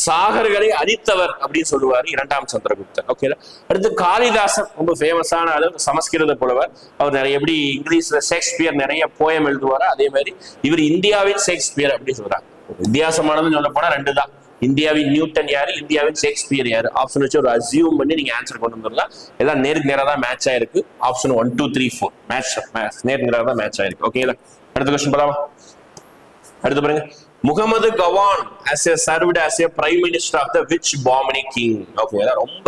சாகர்களை அழித்தவர் அப்படின்னு சொல்லுவாரு 2ஆம் சந்திரகுப்தர். ஓகே, அடுத்து காளிதாசன் ரொம்ப ஃபேமஸான ஆளு, சமஸ்கிருத புலவர். அவர் நிறைய எப்படி இங்கிலீஷ்ல ஷேக்ஸ்பியர் நிறைய போயம் எழுதுவாரு. அதே மாதிரி இவர் இந்தியாவின் ஷேக்ஸ்பியர் அப்படின்னு சொல்றாங்க. வித்தியாசமானதுன்னு சொல்ல போனா 2 தான். இந்தியாவின் நியூட்டன் யாரு, இந்தியாவின் ஷேக்ஸ்பியர் யாரு? ஆப்ஷன் வச்சு ஒரு அசியூம் பண்ணி நீங்க ஆன்சர் கொண்டு வந்துடலாம். எல்லாம் நேருக்கு நேரா தான் மேட்ச் ஆயிருக்கு. ஆப்ஷன் 1, 2, 3, 4 மேட்ச் நேருக்கு நேரா தான் மேட்ச் ஆயிருக்கு. ஓகேங்களா, அடுத்த கொஸ்டின் போலாமா? அடுத்து பாருங்க. Muhammad Gawan served as a prime minister of the which Bahmani king? ஓகேங்களா, ரொம்ப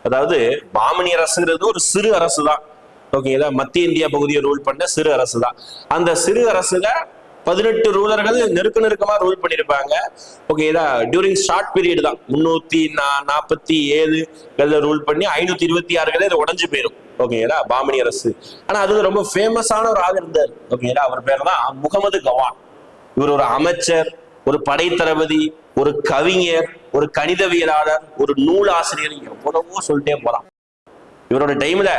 அதாவது பாமினி அரசுங்கிறது ஒரு சிறு அரசு தான். ஓகேங்களா, மத்திய இந்தியா பகுதியை ரூல் பண்ண சிறு அரசு தான். அந்த சிறு அரசுல 18 ரூலர்கள் நெருக்கமா ரூல் பண்ணிருப்பாங்க. ஓகேதா, டியூரிங் ஷார்ட் பீரியட் தான். 347 ரூல் பண்ணி 526 இது உடஞ்சு போயிடும். ஓகேங்களா, பாமினி அரசு. ஆனா அது ரொம்ப ஃபேமஸான ஒரு ஆள் இருந்தார். ஓகேங்களா, அவர் பேர் தான் முகமது கவான். இவர் ஒரு அமைச்சர், ஒரு படை தளபதி, ஒரு கவிஞர், ஒரு கணிதவியலாளர், ஒரு நூலாசிரியர், எவ்வளவோ சொல்லிட்டே போலாம். இவரோட டைம்ல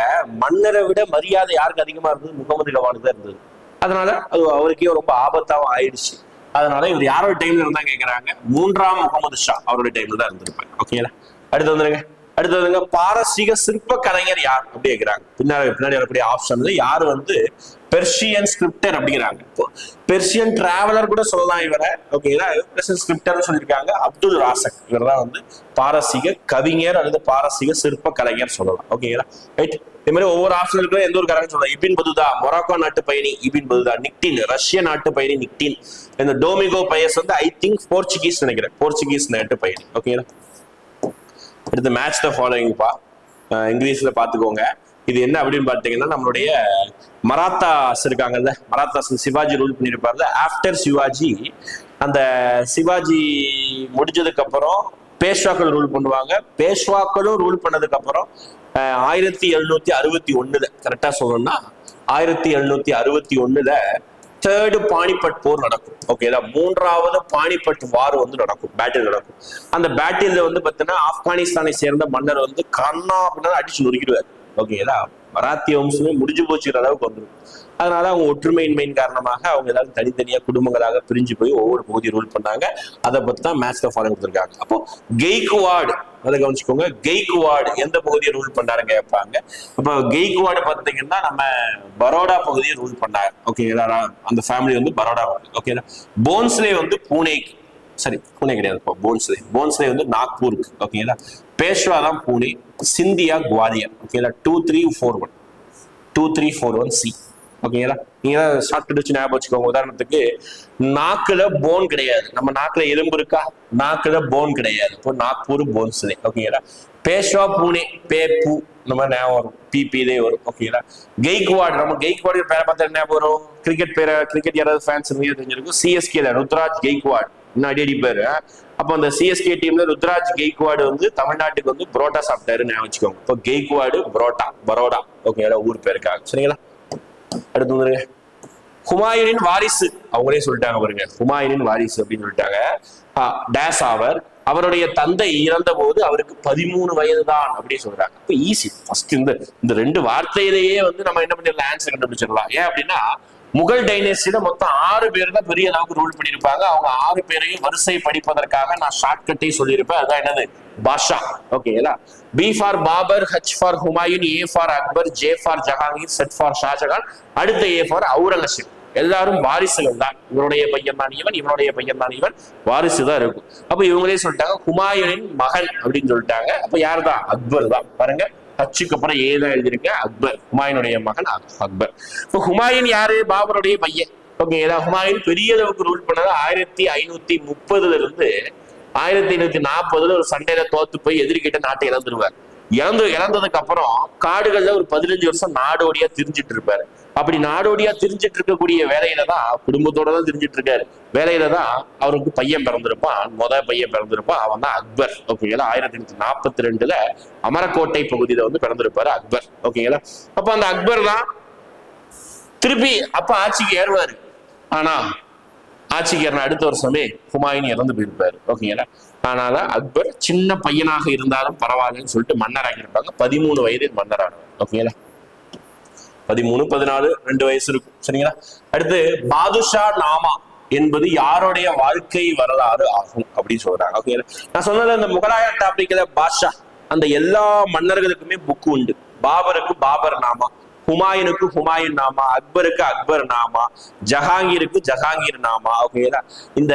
மன்னரை விட மரியாதை யாருக்கு அதிகமா இருந்தது? முகமது கவானுக்கு தான் இருந்தது. அதனால அது அவருக்கே ரொம்ப ஆபத்தாவும் ஆயிடுச்சு. அதனால இவர் யாரோட டைம்ல இருந்தா கேட்கிறாங்க? 3ஆம் முகமது ஷா அவரோட டைம்ல தான் இருந்திருப்பாங்க. ஓகேங்களா, அடுத்ததுங்க பாரசீக சிற்ப கலைஞர் யார் அப்படி கேட்கிறாங்க. பின்னாடி வரக்கூடிய ஆப்ஷன்ல யாரு வந்து பெர்ஷியன் ஸ்கிரிப்டர் அப்படிங்கிறாங்க. இப்போ பெர்ஷியன் டிராவலர் கூட சொல்லலாம் இவரை. ஓகேங்களா, பெர்ஷியன் ஸ்கிரிப்டர் சொல்லியிருக்காங்க. அப்துல் ராசக் இவர் தான் வந்து பாரசீக கவிஞர் அல்லது பாரசீக சிற்ப கலைஞர் சொல்லலாம். ஓகேங்களா, ரைட். இதே மாதிரி ஒவ்வொரு ஆப்ஷனுக்கும் எந்த ஒரு காரணம் சொல்லலாம். இபின் பதுதா மொராக்கோ நாட்டு பயணி இபின் பதுதா, நிக்டின் ரஷ்ய நாட்டு பயணி நிக்டின், இந்த டோமிகோ பயஸ் வந்து ஐ திங்க் போர்ச்சுகீஸ் நினைக்கிறேன், போர்ச்சுகீஸ் நாட்டு பயணி. ஓகேங்களா, அடுத்து மேட்ச் த ஃபாலோயிங்ப்பா. இங்கிலீஷ்ல பாத்துக்கோங்க. இது என்ன அப்படின்னு பாத்தீங்கன்னா நம்மளுடைய மராத்தாஸ் இருக்காங்கல்ல, மராத்தாஸ் சிவாஜி ரூல் பண்ணியிருப்பாரு. ஆஃப்டர் சிவாஜி, அந்த சிவாஜி முடிஞ்சதுக்கு அப்புறம் பேஷ்வாக்கள் ரூல் பண்ணுவாங்க. பேஷ்வாக்களும் ரூல் பண்ணதுக்கு அப்புறம் 1761 கரெக்டா சொல்லணும்னா 1761 தேர்டு பானிபட் போர் நடக்கும். ஓகேதா, மூன்றாவது பானிபட் வார் வந்து நடக்கும், பேட்டில் நடக்கும். அந்த பேட்டில் வந்து பாத்தீங்கன்னா ஆப்கானிஸ்தானை சேர்ந்த மன்னர் வந்து கண்ணா அப்படின்னா அடிச்சு நொறுக்கிடுவார். ஓகேதா, மராத்திய வம்சமே முடிஞ்சு போச்சுக்கிற அளவுக்கு வந்துடும். அதனால அவங்க ஒற்றுமையின்மையின் காரணமாக அவங்க ஏதாவது தனித்தனியா குடும்பங்களாக பிரிஞ்சு போய் ஒவ்வொரு பகுதியை ரூல் பண்ணாங்க. அதை பத்தி தான் மேட்ச்ல ஃபாலோ கொடுத்துருக்காங்க. அப்போ கெய்க்வாட், அதை கவனிச்சுக்கோங்க, கெய்க்வாட் எந்த பகுதியை ரூல் பண்ணாருங்க கேட்பாங்க. அப்போ கெய்க்வாடு பார்த்தீங்கன்னா நம்ம பரோடா பகுதியை ரூல் பண்ணாரு. ஓகேங்களா, அந்த ஃபேமிலி வந்து பரோடா பகுதி. ஓகேங்களா, போன்ஸ்லே வந்து பூனேக்கு, சரி பூனே கிடையாது, போன்ஸ்லே வந்து நாக்பூருக்கு. ஓகேங்களா, பேஷ்வா தான் பூனே, சிந்தியா குவாலியர். ஓகேங்களா, 2341 2341 சி. ஓகேங்களா, நீங்க ஷார்ட் வச்சு ஞாபகம் வச்சுக்கோங்க. உதாரணத்துக்கு நாக்குல போன் கிடையாது, நம்ம நாக்குல எலும்பு இருக்கா, நாக்குல போன் கிடையாது, இப்போ நாக்பூர் போன்ஸ்லே. ஓகேங்களா, பேஷ்வா பூனே, பேப்பு இந்த மாதிரி ஞாபகம் வரும், பிபிலே வரும். ஓகேங்களா, கெய்க்வாட், நம்ம கெய்க்வாடு பேரை பார்த்தா ஞாபகம் வரும், கிரிக்கெட் பேரை, கிரிக்கெட் யாராவது ஃபேன்ஸ் தெரிஞ்சிருக்கும், சிஎஸ்கேல ருத்ராஜ் கெய்க்வாட், இன்னும் அடி பேரு. அப்போ அந்த சிஎஸ்கே டீம்ல ருத்ராஜ் கெய்க்வாடு வந்து தமிழ்நாட்டுக்கு வந்து புரோட்டா சாப்பிட்டாரு ஞாபகம் வச்சுக்கோங்க. இப்போ கெய்க்வாடு புரோட்டா, பரோடா. ஓகேங்களா, ஊர் பேருக்காக. சரிங்களா, அடுத்து வந்து ஹுமாயூனின் வாரிசு, அவங்களே சொல்லிட்டாங்க பாருங்க, ஹுமாயூனின் வாரிசு அப்படின்னு சொல்லிட்டாங்க. டேஸ் ஆவர், அவருடைய தந்தை இறந்த போது அவருக்கு 13 வயது தான் அப்படின்னு சொல்றாங்க. இப்போ ஈஸி, ஃபர்ஸ்ட் இந்த 2 வார்த்தையிலேயே வந்து நம்ம என்ன பண்ணிடலாம், ஆன்சர் கண்டுபிடிச்சிடலாம். ஏன் அப்படின்னா முகல் டைனஸ்டியில மொத்தம் 6 பேர் தான் பெரிய அளவுக்கு ரூல் பண்ணியிருப்பாங்க. அவங்க 6 பேரையும் வரிசை படிப்பதற்காக நான் ஷார்ட்கட்டை சொல்லியிருப்பேன். அதுதான் என்னது, பாஷா. ஓகேங்களா, B for Babur, H for Humayun, A for Akbar, J for Jahangir, Z for Shahjahan, அடுத்த ஏ ஃபார் அவுரங்கசீப். எல்லாரும் வாரிசுகள் தான். இவனுடைய பையன் தான் இவன், இவனுடைய பையன் தான் இவன், வாரிசு தான் இருக்கும். அப்ப இவங்களே சொல்லிட்டாங்க ஹுமாயூனின் மகன் அப்படின்னு சொல்லிட்டாங்க. அப்ப யார் தான், அக்பர் தான். பாருங்க, ஹச்சுக்கு அப்புறம் ஏதான் எழுதியிருக்கேன், அக்பர், ஹுமாயூனுடைய மகன் அக்பர். இப்போ ஹுமாயூன் யாரு, பாபருடைய பையன். ஓகேங்களா, ஹுமாயூன் பெரிய அளவுக்கு ரூல் பண்ணது 1530 இருந்து 1540 ஒரு சண்டையில தோத்து போய் எதிரிகிட்ட நாட்டை இழந்துருவார். இழந்ததுக்கு அப்புறம் காடுகள்ல ஒரு 15 வருஷம் நாடோடியா திரிஞ்சிட்டு இருப்பாரு. அப்படி நாடோடியா திரிஞ்சிட்டு இருக்கக்கூடிய வேலையில தான், குடும்பத்தோட தான் திரிஞ்சிட்டு இருக்காரு, வேலையில தான் அவருக்கு பையன் பிறந்திருப்பான், பையன் பிறந்திருப்பான், அவன் தான் அக்பர். ஓகேங்களா, 1842 அமரக்கோட்டை பகுதியில வந்து பிறந்திருப்பாரு அக்பர். ஓகேங்களா, அப்ப அந்த அக்பர் தான் திருப்பி அப்ப ஆட்சிக்கு ஏறுவாரு. ஆனா ஆட்சிக்கு ஏறின அடுத்த வருஷமே ஹுமாயூன் இறந்து போயிருப்பாரு. ஓகேங்களா, ஆனால அக்பர் சின்ன பையனாக இருந்தாலும் பரவாயில்லன்னு சொல்லிட்டு மன்னராகி இருப்பாங்க. 13 வயதில் மன்னரானவர். ஓகேங்களா, 13, 14, 2 வயசு இருக்கும். சரிங்களா, அடுத்து பாதுஷா நாமா என்பது யாருடைய வாழ்க்கை வரலாறு ஆகும் அப்படின்னு சொல்றாங்க. ஓகேங்களா, நான் சொன்னது அந்த முகலாய டாபிக்ல பாஷா, அந்த எல்லா மன்னர்களுக்குமே புக்கு உண்டு. பாபருக்கு பாபர் நாமா, ஹுமாயூனுக்கு ஹுமாயூன் நாமா, அக்பருக்கு அக்பர் நாமா, ஜஹாங்கீருக்கு ஜஹாங்கீர் நாமா. ஓகேங்களா, இந்த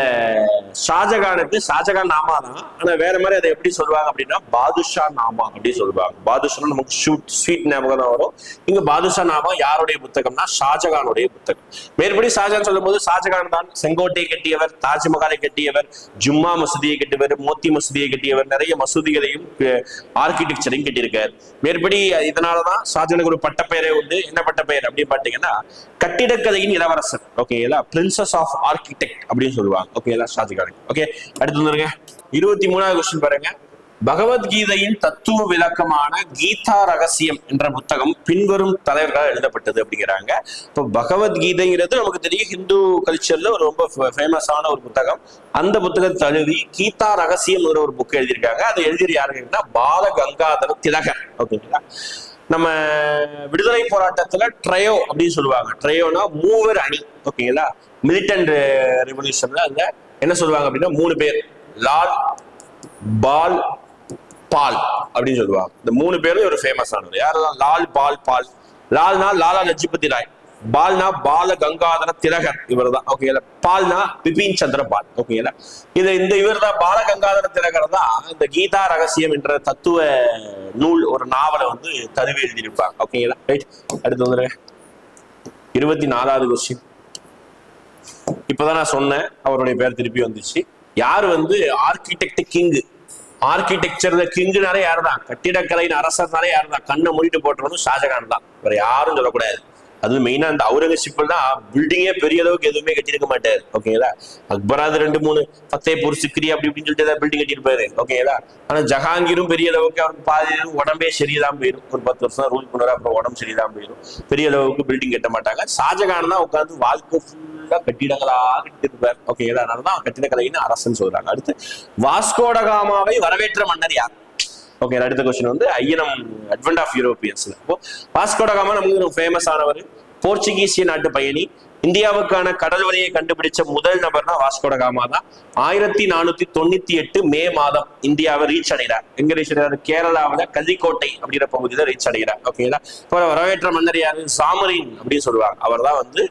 ஷாஜகானுக்கு ஷாஜகான் நாமா தான், ஆனா வேற மாதிரி அதை எப்படி சொல்லுவாங்க அப்படின்னா பாதுஷா நாமா அப்படின்னு சொல்லுவாங்க. பாதுஷா நமக்கு ஸ்வீட் ஞாபகம் தான் வரும். இங்க பாதுஷா நாமா யாருடைய புத்தகம்னா ஷாஜகானுடைய புத்தகம். மேற்படி ஷாஜகான் சொல்லும் போது ஷாஜகான் தான் செங்கோட்டையை கட்டியவர், தாஜ்மஹாலை கட்டியவர், ஜும்மா மசூதியை கட்டியவர், மோத்தி மசூதியை கட்டியவர், நிறைய மசூதிகளையும் ஆர்கிடெக்சரையும் கட்டியிருக்காரு. மேற்படி இதனாலதான் ஷாஜகானுக்கு ஒரு பட்டப்பெயரே உண்டு. என்ன பட்ட பெயர் அப்படின்னு பாத்தீங்கன்னா கட்டிடக்கலையின் இளவரசர். ஓகேங்களா, பிரின்சஸ் ஆஃப் ஆர்கிடெக்ட் அப்படின்னு சொல்லுவாங்க. ஓகேங்களா, ஷாஜகான். ஓகே, அடுத்து வந்துருங்க 23வது கொஸ்டின் பாருங்க. பகவத்கீதையின் தத்துவ விளக்கமான கீதா ரகசியம் என்ற புத்தகம் பின்வரும் தலைவர்களால் எழுதப்பட்டது அப்படிங்கிறாங்க. இப்போ பகவத்கீதைங்கிறது நமக்கு தெரியும், ஹிந்து கல்ச்சர்ல ஒரு ரொம்ப ஃபேமஸான ஒரு புத்தகம். அந்த புத்தகத்தை தழுவி கீதா ரகசியம் ஒரு புக் எழுதியிருக்காங்க. அதை எழுதிய யாருன்னா பால கங்காதர திலகர். ஓகேங்களா, நம்ம விடுதலை போராட்டத்துல ட்ரையோ அப்படின்னு சொல்லுவாங்க. ட்ரையோனா மூவர் அணி. ஓகேங்களா, மிலிட்டன்ட் ரெவல்யூஷன்ல அந்த என்ன சொல்லுவாங்க அப்படின்னா 3 பேர், லால், பால், பால் அப்படின்னு சொல்லுவாங்க. இந்த 3 பேரும் ஒரு ஃபேமஸ் ஆனது. யாரெல்லாம், லால், பால், பால். லால்னா லாலா லஜ்பதி ராய், பால்னா பால கங்காதர திலகர், இவர் தான். ஓகேங்களா, பால்னா பிபின் சந்திர பால். ஓகேங்களா, இவர் தான் பால கங்காதர திலகர் தான் இந்த கீதா ரகசியம் என்ற தத்துவ நூல் ஒரு நாவலை வந்து தழுவி எழுதியிருப்பாங்க. ஓகேங்களா, ரைட். அடுத்து வந்துருங்க 24வது கொஸ்டின். இப்பதான் நான் சொன்னேன், அவருடைய பேர் திருப்பி வந்துச்சு. யார் வந்து ஆர்கிடெக்ட் கிங், ஆர்கிடெக்சர்ல கிங்னாலே யாரு தான், கட்டிடக்கலையின் அரசர்னாலே யாரு தான், கண்ணை மூடிட்டு போட்டுறதும் ஷாஜகான் தான், வேற யாரும் சொல்லக்கூடாது. அது மெயினா அந்த அவுரங்கசீப் தான் பில்டிங்கே பெரிய அளவுக்கு எதுவுமே கட்டியிருக்க மாட்டாரு. ஓகேங்களா, அக்பராது 2, 3 ஃபத்தேபூர் சிக்ரி அப்படி இப்படின்னு சொல்லிட்டு ஏதாவது பில்டிங் கட்டியிருப்பாரு. ஓகேங்களா, ஆனா ஜஹாங்கீரும் பெரிய அளவுக்கு அவருக்கு பாதி உடம்பே சரிதான் போயிடும். ஒரு 10 வருஷம் ரூல் பண்ணுவாரு, அப்புறம் உடம்பு சரிதான் போயிடும். பெரிய அளவுக்கு பில்டிங் கட்ட மாட்டாங்க. ஷாஜகான் தான் உட்காந்து வாழ்க்கை ஃபுல்லா கட்டிடங்களா கட்டிருப்பார். ஓகேங்களா, அதனாலதான் கட்டிடக்கலைன்னு அரசன் சொல்றாங்க. அடுத்து வாஸ்கோடகாமாவை வரவேற்ற மன்னர் யார்? ஓகே, அடுத்த கொஸ்டின் வந்து ஐயனம் அட்வென்ட் ஆஃப் யூரோப்பியன்ஸ்ல. இப்போ வாஸ்கோடகாமா நமக்கு ஒரு ஃபேமஸ் ஆனவர், போர்ச்சுகீசிய நாட்டு பயணி. இந்தியாவுக்கான கடல் வழியை கண்டுபிடிச்ச முதல் நபர்னா வாஸ்கோடகாமா தான். 1498 மே மாதம் இந்தியாவை ரீச் அடைகிறார். எங்க ரீச் அடைகிறார்? கேரளாவில கள்ளிக்கோட்டை அப்படிங்கிற பகுதியில ரீச் அடைகிறார். ஓகேங்களா, இப்போ வரவேற்ற மன்னர் யாரு? சாமரின் அப்படின்னு சொல்லுவாங்க. அவர் தான் வந்து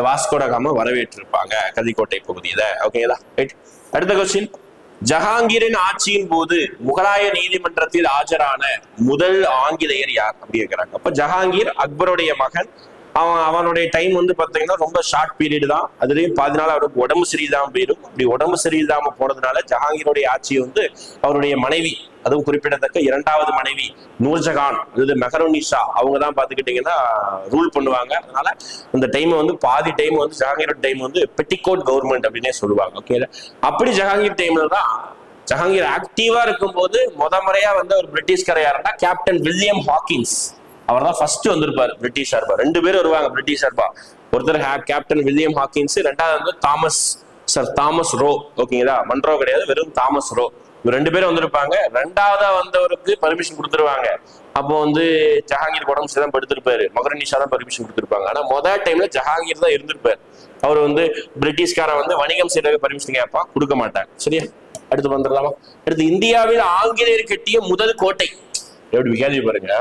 வாஸ்கோடகாமா வரவேற்றிருப்பாங்க கள்ளிக்கோட்டை பகுதியில. ஓகேங்களா, ரைட். அடுத்த கொஸ்டின், ஜஹாங்கீரின் ஆட்சியின் போது முகலாய நீதிமன்றத்தில் ஆஜரான முதல் ஆங்கிலேயர் யார் அப்படி இருக்கிறாங்க. அப்ப ஜஹாங்கீர் அக்பருடைய மகன். அவனுடைய டைம் வந்து பாத்தீங்கன்னா ரொம்ப ஷார்ட் பீரியட் தான். அதுலயும் பாதி நாள் அவருக்கு உடம்பு சரியில்லாம போயிடும். அப்படி உடம்பு சரியில்லாம போனதுனால ஜஹாங்கீருடைய ஆட்சி வந்து அவருடைய மனைவி, அதுவும் குறிப்பிடத்தக்க இரண்டாவது மனைவி நூர்ஜஹான் அதாவது மெஹருநிஷா, அவங்க தான் பாத்துக்கிட்டீங்கன்னா ரூல் பண்ணுவாங்க. அதனால அந்த டைம் வந்து பாதி டைம் வந்து ஜஹாங்கீரோட டைம் வந்து பெட்டிகோட் கவர்மெண்ட் அப்படின்னே சொல்லுவாங்க. ஓகே, அப்படி ஜஹாங்கீர் டைம்ல தான் ஜஹாங்கீர் ஆக்டிவா இருக்கும் போது முறையா வந்து ஒரு பிரிட்டிஷ்கார யாருன்னா கேப்டன் வில்லியம் ஹாக்கின்ஸ். அவர் தான் ஃபர்ஸ்ட் வந்திருப்பாரு பிரிட்டிஷ் சார்பா. 2 பேர் வருவாங்க பிரிட்டிஷ் சார்பா. ஒருத்தர் கேப்டன் வில்லியம் ஹாக்கின்ஸ், ரெண்டாவது வந்து தாமஸ் ரோ. ஓகேங்களா, மன்ரோ கிடையாது, வெறும் தாமஸ் ரோ. 2 பேரும் வந்திருப்பாங்க. ரெண்டாவதா வந்தவருக்கு பர்மிஷன் கொடுத்துருவாங்க. அப்போ வந்து ஜஹாங்கீர் உடம்பு தான் படுத்திருப்பாரு, மெஹருநிஷா தான் பர்மிஷன் கொடுத்துருப்பாங்க. ஆனா முதல் டைம்ல ஜஹாங்கீர் தான் இருந்திருப்பாரு. அவர் வந்து பிரிட்டிஷ்காரன் வந்து வணிகம் செய்யறதுக்கு பர்மிஷன் கேட்பா, கொடுக்க மாட்டாங்க. சரியா, அடுத்து வந்துடலாமா? அடுத்து இந்தியாவில் ஆங்கிலேயர் கட்டிய முதல் கோட்டை எப்படி கேள்வி பாருங்க.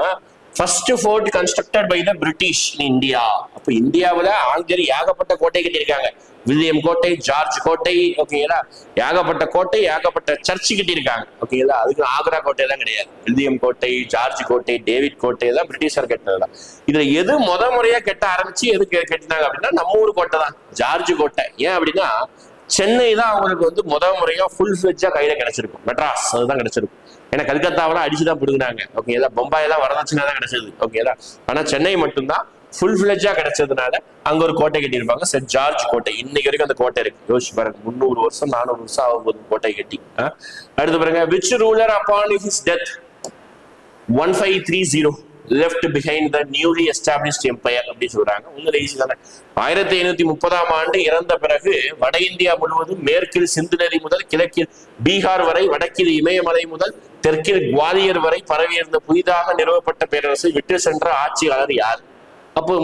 First fort constructed by the British in India. அப்ப இந்தியாவில் ஆங்கிலேயர் ஏகப்பட்ட கோட்டை கட்டியிருக்காங்க. வில்லியம் கோட்டை, ஜார்ஜ் கோட்டை. ஓகேங்களா, ஏகப்பட்ட கோட்டை, ஏகப்பட்ட சர்ச் கட்டியிருக்காங்க. ஓகேங்களா, அதுக்கு ஆக்ரா கோட்டை எல்லாம் கிடையாது. வில்லியம் கோட்டை, ஜார்ஜ் கோட்டை, டேவிட் கோட்டை எல்லாம் பிரிட்டிஷர் கட்டினதுதான். இதுல எது முறையா கட்ட ஆரம்பிச்சு எது கட்டினாங்க அப்படின்னா நம்ம ஊர் கோட்டை தான், ஜார்ஜ் கோட்டை. ஏன் அப்படின்னா சென்னை தான் அவங்களுக்கு வந்து முறையா ஃபுல் ஃபிளெட்ஜா கையில கிடைச்சிருக்கும். மெட்ராஸ் அதுதான் கிடைச்சிருக்கும். ஏன்னா கல்கத்தாவெல்லாம் அடிச்சுதான் பிடுங்கினாங்க. ஓகேங்களா, பொம்பாய் எல்லாம் வரதட்சணை தான் கிடைச்சது. ஓகேங்களா, ஆனா சென்னை மட்டும்தான் ஃபுல் ஃபிளெட்ஜா கிடைச்சதுனால அங்க ஒரு கோட்டை கட்டியிருப்பாங்க, சென்ட் ஜார்ஜ் கோட்டை. இன்னைக்கு வரைக்கும் அந்த கோட்டை இருக்கு. யோசிச்சு பாருங்க, 300 வருஷம் 400 வருஷம் ஆகும்போது கோட்டை கட்டி. அடுத்து பாருங்க, which ruler upon his death 1530 left behind the newly established empire அப்படி சொல்றாங்க. உண்மையிலே ஈஸி தானே. 1530 இறந்த பிறகு வட இந்தியா முழுவதும் மேற்கில் சிந்து நதி முதல் கிழக்கில் பீகார் வரை, வடக்கில் இமயமலை முதல் தெற்கில் குவாலியர் வரை பரவியிருந்த புதிதாக நிறுவப்பட்ட பேரரசை விட்டு சென்ற ஆட்சியாளர் யார்? அப்போ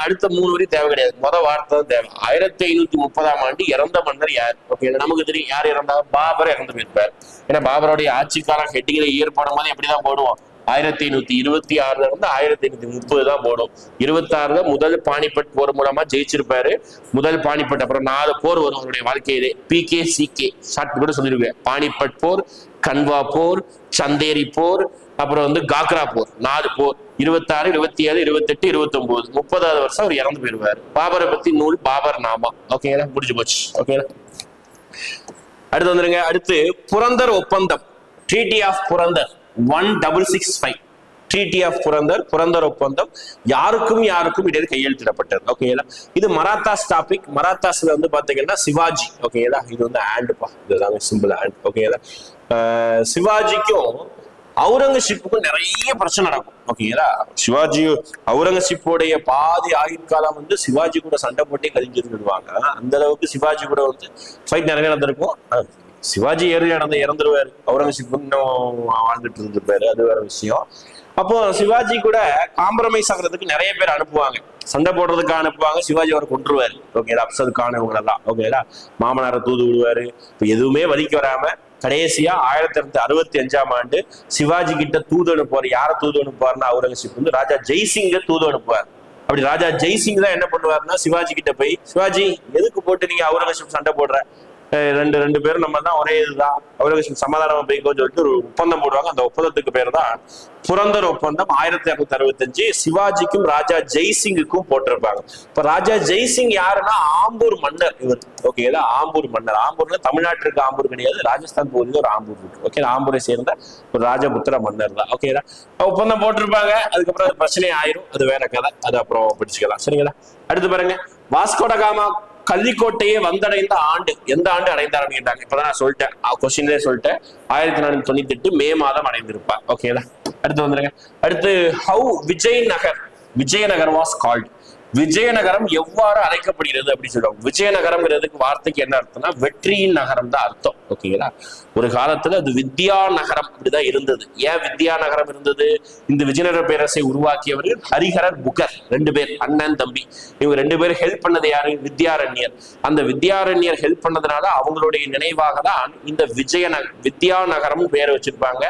அடுத்த 3 வரி தேவை கிடையாது, வார்த்தை தான் தேவை. 1530 இறந்த மன்னர் யார்? ஓகே, நமக்கு தெரியும் யார் இறந்தா. பாபர் இறந்து போயிருப்பார். ஏன்னா பாபருடைய ஆட்சி காலம் ஹெட்டிங்ல இயர் போடும் போது எப்படிதான் போடுவோம், 1526 இருந்து 1530 தான் போடும். 26 முதல் பானிபட் போர் மூலமா ஜெயிச்சிருப்பாரு. முதல் பானிபட், அப்புறம் 4 போர் வரும் அவருடைய வாழ்க்கையிலே. PKCK ஷார்ட் கூட சொல்லிருக்கேன். பானிபட் போர், கன்வா போர், சந்தேரி போர், அப்புறம் வந்து காக்ரா போர். 4 போர். 26, 27, 28, 29, 30வது வருஷம் அவர் இறந்து போயிருவாரு. பாபரை பத்தி நூல் பாபர் நாமா. ஓகேங்களா, முடிஞ்சு போச்சு. ஓகேங்களா, அடுத்து வந்துருங்க. அடுத்து புரந்தர் ஒப்பந்தம், treaty of Purandar 1665. Treaty of Purandar ஒப்பந்தம் யாருக்கும் இடையே கையெழுத்திடப்பட்டது. ஓகேங்களா, இது மராத்தாஸ் டாபிக். மராத்தாஸ்ல வந்து பாத்தீங்கன்னா சிவாஜி. ஓகேங்களா, இது வந்து ஆண்டுப்பா, இதுதாங்க சிம்பிள் ஆண்ட். ஓகேங்களா, சிவாஜிக்கும் அவுரங்கசீப்புக்கும் நிறைய பிரச்சனை நடக்கும். ஓகேங்களா, அவுரங்கசீப்போடைய பாதி ஆயுட்காலம் வந்து சிவாஜி கூட சண்டை போட்டே கழிஞ்சிருந்துடுவாங்க. அந்த அளவுக்கு சிவாஜி கூட வந்து ஃபைட் நிறைய நடந்திருக்கும். சிவாஜி இறந்துருவாரு, அவுரங்கசீப் இன்னும் வாழ்ந்துட்டு இருந்திருப்பாரு, அது வேற விஷயம். அப்போ சிவாஜி கூட காம்ப்ரமைஸ் ஆகுறதுக்கு நிறைய பேர் அனுப்புவாங்க, சண்டை போடுறதுக்கு அனுப்புவாங்க. சிவாஜி அவரை கொண்டுருவாரு. ஓகேங்களா, அப்சத் கான் இவங்களெல்லாம். ஓகேங்களா, மாமனாரை தூது விடுவாரு. இப்போ எதுவுமே வலிக்கு வராம கடைசியா 1265 சிவாஜி கிட்ட தூது அனுப்புவார். யாரை தூது அனுப்புவார்னா அவுரங்கசீப் வந்து ராஜா ஜெய்சிங்க தூது அனுப்புவார். அப்படி ராஜா ஜெய்சிங் தான் என்ன பண்ணுவாருன்னா சிவாஜி கிட்ட போய், சிவாஜி எதுக்கு போட்டு நீங்க அவுரங்கசீப் சண்டை போடுற, ரெண்டு பேரும் நம்ம தான் ஒரே இதுதான், அவுரங்கசீப் சமாதானமா போய்க்கோன்னு சொல்லிட்டு ஒரு ஒப்பந்தம் போடுவாங்க. அந்த ஒப்பந்தத்துக்கு பேர் தான் புரந்தர் ஒப்பந்தம். 1265 சிவாஜிக்கும் ராஜா ஜெய்சிங்குக்கும் போட்டிருப்பாங்க. இப்ப ராஜா ஜெய்சிங் யாருன்னா ஆம்பூர் மன்னர் இவர். ஓகேங்களா, ஆம்பூர் மன்னர். ஆம்பூர்ல தமிழ்நாட்டில் இருக்க ஆம்பூர் கிடையாது, ராஜஸ்தான் பகுதியில் ஒரு ஆம்பூர் இருக்கு. ஓகே, ஆம்பூரை சேர்ந்த ஒரு ராஜபுத்திர மன்னர் தான். ஓகேங்களா, ஒப்பந்தம் போட்டிருப்பாங்க. அதுக்கப்புறம் அது பிரச்சனை ஆயிரும், அது வேற கதை, அது அப்புறம் பிடிச்சுக்கலாம். சரிங்களா, அடுத்து பாருங்க, வாஸ்கோடகாமா கள்ளிக்கோட்டையை வந்தடைந்த ஆண்டு எந்த ஆண்டு அடைந்தாருன்னு கேட்டாங்க. இப்பதான் நான் சொல்லிட்டேன், கொஸ்டின்லேயே சொல்லிட்டேன். 1498 மே மாதம் அடைந்திருப்பார். ஓகேங்களா, அடுத்து வந்துருங்க. அடுத்து how Vijayanagar was called. Vijayanagaram எவ்வாறு அழைக்கப்படுகிறது அப்படின்னு சொல்லுவாங்க. விஜயநகரம்ங்கிறதுக்கு வார்த்தைக்கு என்ன அர்த்தம்னா வெற்றியின் நகரம் தான் அர்த்தம். ஓகேங்களா? ஒரு காலத்துல அது வித்யா நகரம் அப்படிதான் இருந்தது. ஏன் வித்யா நகரம் இருந்தது? இந்த விஜயநகர பேரரசை உருவாக்கியவர்கள் ஹரிஹரர் புகர், 2 பேர், அண்ணன் தம்பி. இவங்க 2 பேரும் ஹெல்ப் பண்ணது யாரு? வித்யாரண்யர். அந்த வித்யாரண்யர் ஹெல்ப் பண்ணதுனால அவங்களுடைய நினைவாக தான் இந்த வித்யா நகரம் பேர் வச்சிருப்பாங்க.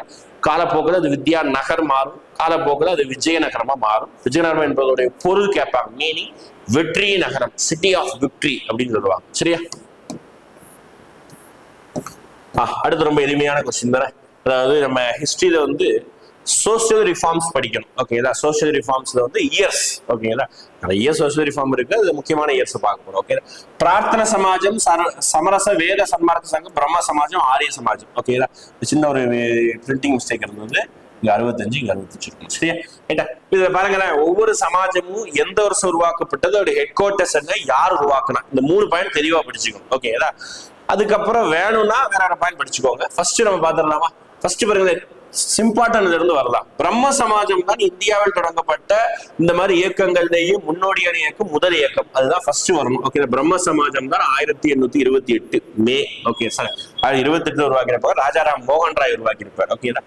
காலப்போக்கில் அது வித்யா நகர் மாறும், காலப்போக்கில் அது விஜயநகரமா மாறும். விஜயநகரம் என்பதோடைய பொருள் கேட்பாங்க, மீனிங் வெற்றி நகரம், சிட்டி ஆஃப் விக்டரி அப்படின்னு சொல்லுவாங்க. சரியா? அடுத்து ரொம்ப எளிமையான கொஸ்டின் தானே. அதாவது நம்ம ஹிஸ்டரியில வந்து சோசியல் ரிஃபார்ம்ஸ் படிக்கணும். ஓகேங்களா? சோசியல் ரிஃபார்ம்ஸ்ல வந்து இயர்ஸ், ஓகேங்களா, நிறைய சோசியல் ரிஃபார்ம் இருக்கு, அது முக்கியமான இயர்ஸ் பார்க்க போறோம். ஓகே, பிரார்த்தன சமாஜம், சமரச வேத சன்மார்க்க சங்கம், பிரம்ம சமாஜம், ஆரிய சமாஜம். ஓகேங்களா? சின்ன ஒரு பிரிண்டிங் மிஸ்டேக் இருந்தது, இங்க 65 இங்க 65 இருக்கும். சரியா? ரைட்டா? இதுல பாருங்களேன், ஒவ்வொரு சமாஜமும் எந்த வருஷம் உருவாக்கப்பட்டது, அதோட ஹெட் குவார்டர்ஸ் என்ன, யார் உருவாக்குனா, இந்த 3 பாயிண்ட் தெளிவா படிச்சுக்கணும். ஓகேங்களா? அதுக்கப்புறம் வேணும்னா வேற பாயிண்ட் படிச்சுக்கோங்க. ஃபர்ஸ்ட் நம்ம பாத்துடலாமா? ஃபர்ஸ்ட் பாருங்க, சிம்பார்ட்டன்ல இருந்து வரலாம். பிரம்ம சமாஜம் தான் இந்தியாவில் தொடங்கப்பட்ட இந்த மாதிரி இயக்கங்கள்லேயே முன்னோடியான இயக்கம், முதல் இயக்கம். அதுதான் ஃபர்ஸ்ட் வரணும். ஓகே, பிரம்ம சமாஜம் தான் 1828 மே, ஓகே சார், 1828 உருவாக்கியிருப்பார். ராஜாராம் மோகன் ராய் உருவாக்கியிருப்பார். ஓகேதா?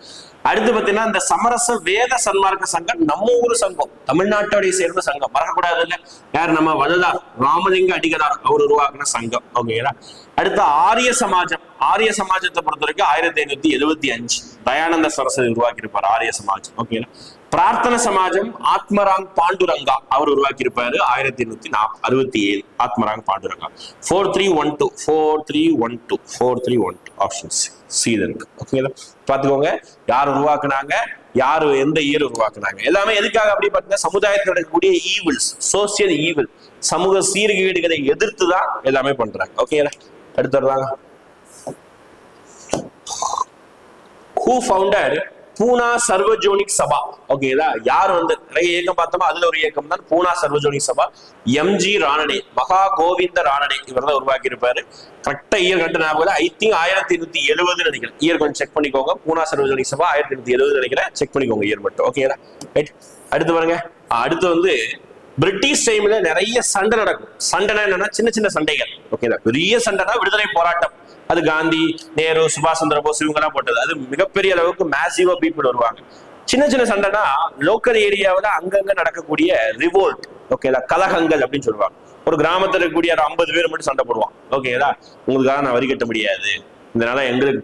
அடுத்து பாத்தீங்கன்னா இந்த சமரச வேத சன்மார்க்க சங்கம் நம்ம ஊர் சங்கம், தமிழ்நாட்டோடைய சேர்ந்த சங்கம், மறக்கக்கூடாது இல்ல. யார்? நம்ம வள்ளலார் ராமலிங்க அடிகளார் அவர் உருவாக்கின சங்கம். ஓகேங்களா? அடுத்து ஆரிய சமாஜம். ஆரிய சமாஜத்தை பொறுத்த வரைக்கும் 1575 தயானந்த சரஸ்வதி உருவாக்கி இருப்பார் ஆரிய சமாஜம். ஓகேங்களா? பிரார்த்தன சமாஜம் ஆத்மராங் பாண்டுரங்கா அவர் உருவாக்கி இருப்பாரு 1867. ஆத்மராங் பாண்டுரங்கா. 4312 ஆப்ஷன்ஸ் சி இருக்கு. ஓகேங்களா? பாத்துக்கோங்க, யார் உருவாக்குனாங்க, யாரு எந்த இயர் உருவாக்குனாங்க, எல்லாமே எதுக்காக அப்படி பார்த்தீங்கன்னா சமுதாயத்தில் நடக்கக்கூடிய ஈவில்ஸ், சோசியல் ஈவில், சமூக சீர்கேடுகளை எதிர்த்து தான் எல்லாமே பண்றாங்க. ஓகேங்களா? அடுத்து வர்றாங்க, who founded பூனா சர்வஜோனிக் சபா. ஓகேங்களா? யார் வந்து நிறைய இயக்கம் பார்த்தோமா, அதுல ஒரு இயக்கம் தான் பூனா சர்வஜோனிக் சபா. எம்ஜி ராணடே, மகா கோவிந்த ராணடே இவர் தான் உருவாக்கி இருப்பாரு. கரெக்டா இயர் கண்டு ஞாபகம், ஐ திங்க் 1870 நினைக்கிறேன். இயர் கொஞ்சம் செக் பண்ணிக்கோங்க. பூனா சர்வஜோனிக் சபா 1870 நினைக்கிறேன், செக் பண்ணிக்கோங்க இயர் மட்டும். ஓகேங்களா? ரைட். அடுத்து பாருங்க, அடுத்து வந்து பிரிட்டிஷ் டைம்ல நிறைய சண்டை நடக்கும். சண்டைனா என்னன்னா சின்ன சின்ன சண்டைகள். ஓகேங்களா? பெரிய சண்டைனா விடுதலை போராட்டம், அது காந்தி, நேரு, சுபாஷ் சந்திர போஸ் இவங்கெல்லாம் போட்டது. அது மிகப்பெரிய அளவுக்கு மேசிவா பீப்புள் வருவாங்க. சின்ன சின்ன சண்டைனா லோக்கல் ஏரியாவில் அங்கங்க நடக்கக்கூடிய ரிவோல்ட், ஓகேங்களா, கலகங்கள் அப்படின்னு சொல்லுவாங்க. ஒரு கிராமத்தில் இருக்கக்கூடிய 50 பேர் மட்டும் சண்டை போடுவான். ஓகேங்களா? உங்களுக்காக நான் வரி கட்ட முடியாது, இந்த நிலம் எங்களுக்கு